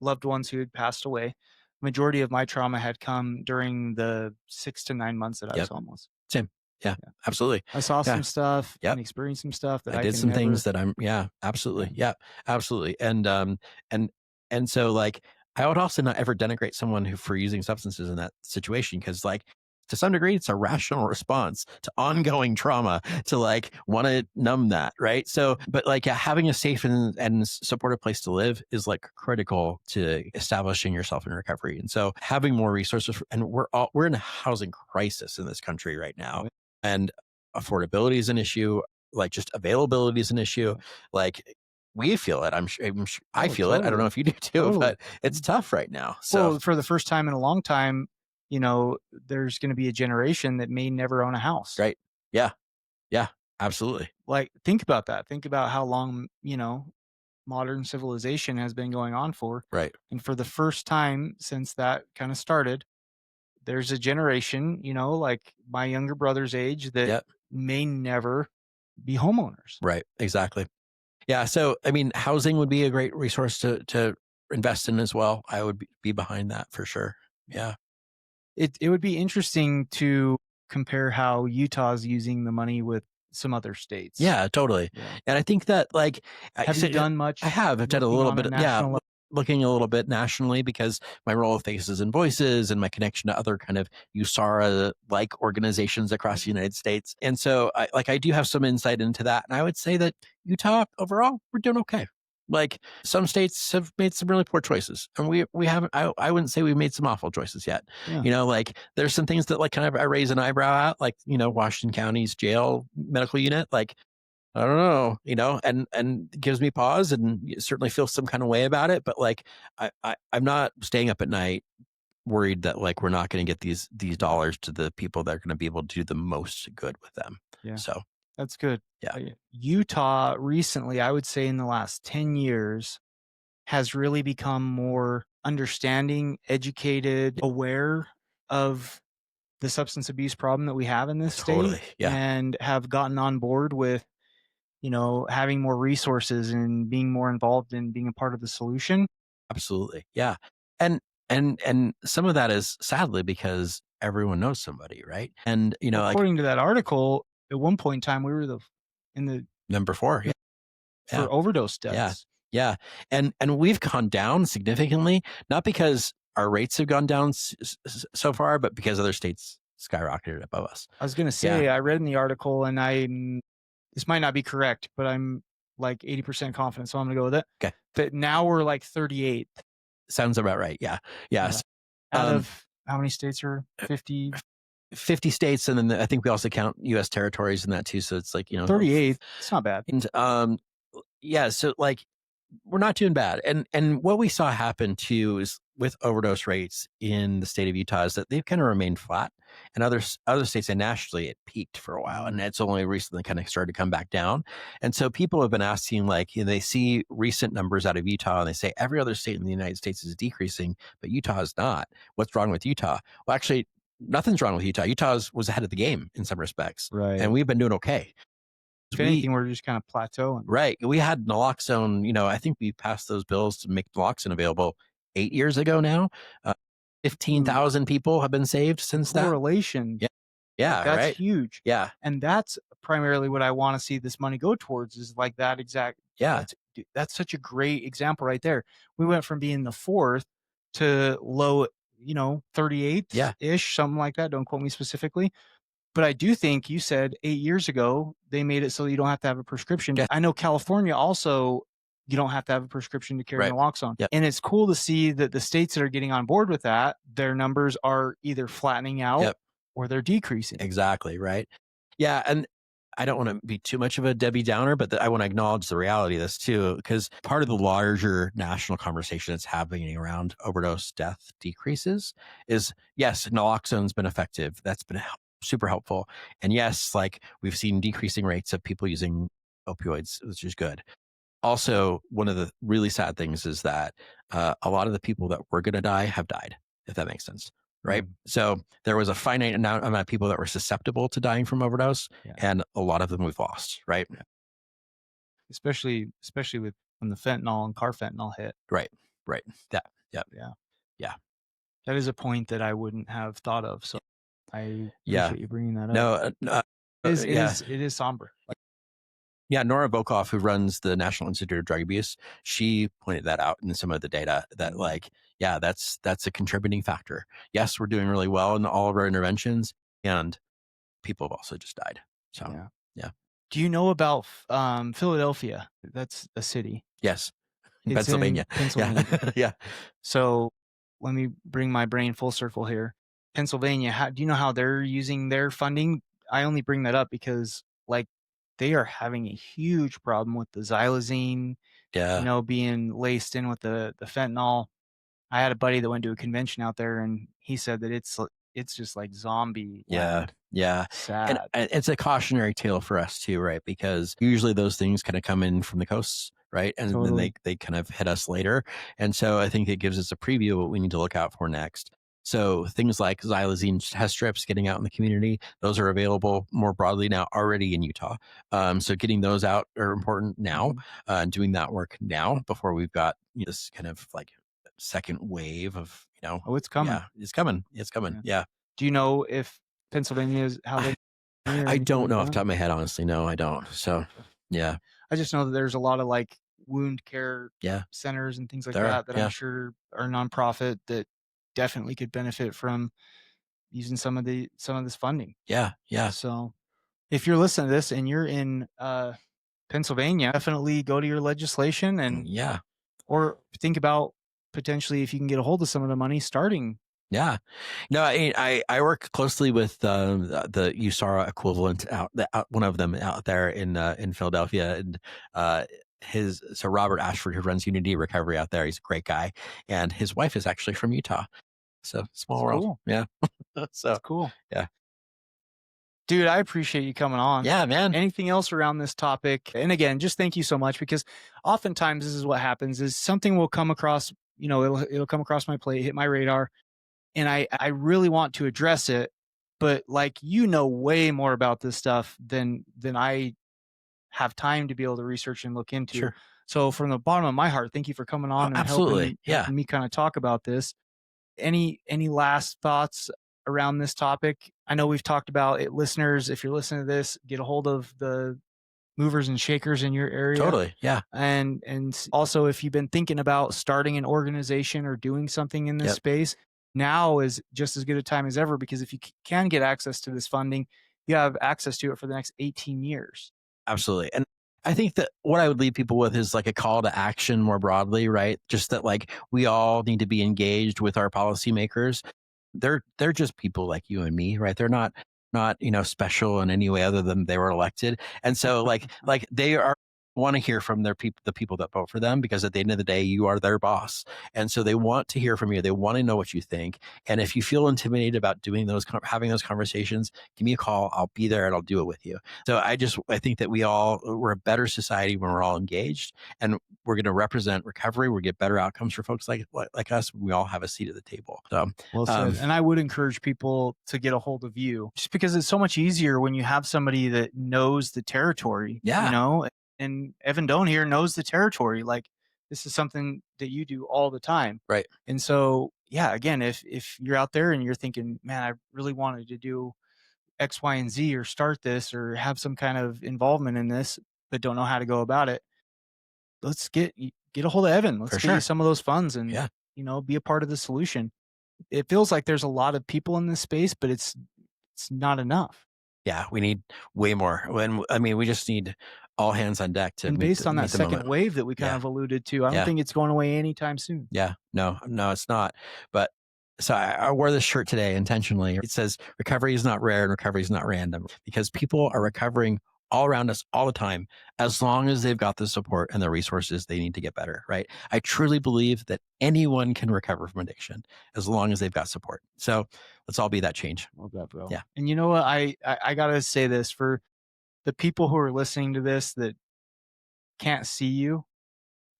loved ones who had passed away, majority of my trauma had come during the 6 to 9 months that I was homeless. Same. Yeah, absolutely. I saw some stuff Yep. and experienced some stuff that I I did can some never... things that absolutely. Yeah, absolutely. And so like, I would also not ever denigrate someone who for using substances in that situation. Cause like, to some degree, it's a rational response to ongoing trauma to like want to numb that. Right. So, but like having a safe and supportive place to live is like critical to establishing yourself in recovery. And so having more resources, and we're in a housing crisis in this country right now. And affordability is an issue, like just availability is an issue. Like we feel it. I'm sure I feel it. I don't know if you do too, but it's tough right now. So well, for the first time in a long time, you know, there's going to be a generation that may never own a house. Right. Yeah. Yeah, absolutely. Like, think about that. Think about how long, you know, modern civilization has been going on for. Right. And for the first time since that kind of started, there's a generation, you know, like my younger brother's age that may never be homeowners. Right. Exactly. Yeah. So, I mean, housing would be a great resource to invest in as well. I would be behind that for sure. Yeah. It would be interesting to compare how Utah's using the money with some other states. Yeah, totally. Yeah. And I think that like, have you done much? I have. I've done a little bit. Looking a little bit nationally because my role of Faces and Voices and my connection to other kind of USARA like organizations across the United States. And so I do have some insight into that. And I would say that Utah overall, we're doing okay. Like some states have made some really poor choices and we haven't, I wouldn't say we've made some awful choices yet. Yeah. You know, like there's some things that like kind of I raise an eyebrow at, like, you know, Washington County's jail medical unit, like, I don't know, you know, and gives me pause and certainly feel some kind of way about it. But like, I'm not staying up at night worried that like, we're not going to get these dollars to the people that are going to be able to do the most good with them. Yeah. So that's good. Yeah. Utah recently, I would say in the last 10 years, has really become more understanding, educated, aware of the substance abuse problem that we have in this state. Yeah. And have gotten on board with, you know, having more resources and being more involved in being a part of the solution. Absolutely. Yeah. And some of that is sadly because everyone knows somebody, right? And, you know, according to that article, at one point in time, we were in the number 4 for overdose deaths. Yeah. And we've gone down significantly, not because our rates have gone down so far, but because other states skyrocketed above us. I was going to say, I read in the article and this might not be correct, but I'm like 80% confident. So I'm going to go with it. Okay. That now we're like 38th. Sounds about right. Yeah. Yes. Out of how many states are 50? 50 states. And then I think we also count U.S. territories in that too. So it's like, you know, 38th. It's not bad. And yeah. So like, we're not doing bad. And what we saw happen too is with overdose rates in the state of Utah is that they've kind of remained flat, and other states and nationally it peaked for a while, and it's only recently kind of started to come back down. And so people have been asking, like, you know, they see recent numbers out of Utah and they say every other state in the United States is decreasing, but Utah is not. What's wrong with Utah? Well, actually, nothing's wrong with Utah. Utah was ahead of the game in some respects, right? And we've been doing okay. If anything, we're just kind of plateauing. Right. We had Naloxone, you know, I think we passed those bills to make Naloxone available 8 years ago now. 15,000 people have been saved since that. Correlation. Yeah. Yeah. That's right. huge. Yeah. And that's primarily what I want to see this money go towards, is like that exact. Yeah. That's such a great example right there. We went from being the 4th to low, you know, 38th ish, something like that. Don't quote me specifically. But I do think you said 8 years ago, they made it so you don't have to have a prescription. Yeah. I know California also, you don't have to have a prescription to carry Naloxone. Yep. And it's cool to see that the states that are getting on board with that, their numbers are either flattening out or they're decreasing. Exactly. Right. Yeah. And I don't want to be too much of a Debbie Downer, but I want to acknowledge the reality of this too, because part of the larger national conversation that's happening around overdose death decreases is, yes, Naloxone's been effective. That's been super helpful. And yes, like we've seen decreasing rates of people using opioids, which is good. Also, one of the really sad things is that a lot of the people that were going to die have died, if that makes sense. Right. So there was a finite amount of people that were susceptible to dying from overdose, and a lot of them we've lost. Right. Especially with when the fentanyl and carfentanil hit. Right. That. Yeah. That is a point that I wouldn't have thought of. So I appreciate you bringing that up. It is somber. Yeah, Nora Bokoff, who runs the National Institute of Drug Abuse, she pointed that out in some of the data that that's a contributing factor. Yes, we're doing really well in all of our interventions, and people have also just died. So yeah. Do you know about Philadelphia? That's a city. Yes. It's Pennsylvania. in Pennsylvania. Yeah. So let me bring my brain full circle here. Pennsylvania, do you know how they're using their funding? I only bring that up because they are having a huge problem with the xylazine, being laced in with the fentanyl. I had a buddy that went to a convention out there, and he said that it's just like zombie land. Yeah. Sad. And it's a cautionary tale for us too, right? Because usually those things kind of come in from the coasts, right? And then they kind of hit us later. And so I think it gives us a preview of what we need to look out for next. So things like xylazine test strips getting out in the community, those are available more broadly now already in Utah. So getting those out are important now, doing that work now before we've got this kind of second wave of, Oh, it's coming. Yeah, it's coming. It's coming. Yeah. Do you know if Pennsylvania is how they? I don't know off the top of my head, honestly. No, I don't. So, yeah. I just know that there's a lot of wound care centers and things like that I'm sure are nonprofit that definitely could benefit from using some of this funding. Yeah. So if you're listening to this and you're in Pennsylvania, definitely go to your legislation and or think about potentially if you can get a hold of some of the money starting. Yeah. No, I work closely with the USARA equivalent one of them out there in Philadelphia, and so Robert Ashford, who runs Unity Recovery out there, he's a great guy, and his wife is actually from Utah. So small world. Cool. Yeah. So that's cool. Yeah. Dude, I appreciate you coming on. Yeah, man. Anything else around this topic? And again, just thank you so much, because oftentimes this is what happens is something will come across, it'll come across my plate, hit my radar, and I really want to address it, but way more about this stuff than I have time to be able to research and look into. Sure. So from the bottom of my heart, thank you for coming on and absolutely. helping me kind of talk about this. Any last thoughts around this topic? I know we've talked about it. Listeners, if you're listening to this, get a hold of the movers and shakers in your area. Totally. Yeah. And also, if you've been thinking about starting an organization or doing something in this space, now is just as good a time as ever, because if you can get access to this funding, you have access to it for the next 18 years. Absolutely. And I think that what I would leave people with is a call to action more broadly, right? Just that we all need to be engaged with our policymakers. They're just people like you and me, right? They're not special in any way other than they were elected. And so they want to hear from the people that vote for them, because at the end of the day, you are their boss. And so they want to hear from you. They want to know what you think. And if you feel intimidated about having those conversations, give me a call. I'll be there and I'll do it with you. So I think that we're a better society when we're all engaged, and we're going to represent recovery. We'll get better outcomes for folks like us. We all have a seat at the table. So, well said. And I would encourage people to get a hold of you, just because it's so much easier when you have somebody that knows the territory. Yeah. And Evan Doan here knows the territory. This is something that you do all the time. Right. And so, again, if you're out there and you're thinking, man, I really wanted to do X, Y, and Z, or start this, or have some kind of involvement in this, but don't know how to go about it, let's get a hold of Evan. Let's get you some of those funds and, be a part of the solution. It feels like there's a lot of people in this space, but it's not enough. Yeah, we need way more. We just need all hands on deck to. And based on that second wave that we kind of alluded to, I don't think it's going away anytime soon. Yeah, no, it's not. But so I wore this shirt today intentionally. It says, "Recovery is not rare and recovery is not random," because people are recovering all around us all the time, as long as they've got the support and the resources they need to get better, right? I truly believe that anyone can recover from addiction as long as they've got support. So let's all be that change. Love that, bro. Yeah. And you know what? I gotta say this for the people who are listening to this that can't see you.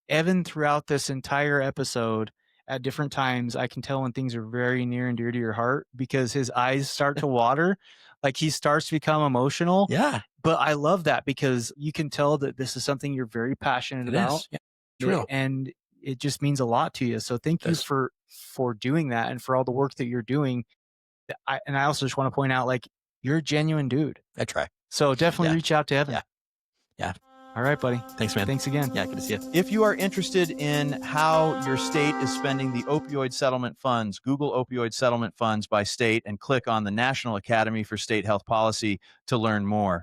Evan, throughout this entire episode, at different times, I can tell when things are very near and dear to your heart because his eyes start to water, like he starts to become emotional. Yeah, But I love that because you can tell that this is something you're very passionate it about. is. Yeah, true. And it just means a lot to you. So thank you Yes. for doing that and for all the work that you're doing. And I also just want to point out, like, you're a genuine dude. I try. So definitely Yeah. reach out to Evan. Yeah. Yeah. All right, buddy. Thanks, man. Thanks again. Yeah, good to see you. If you are interested in how your state is spending the opioid settlement funds, Google opioid settlement funds by state and click on the National Academy for State Health Policy to learn more.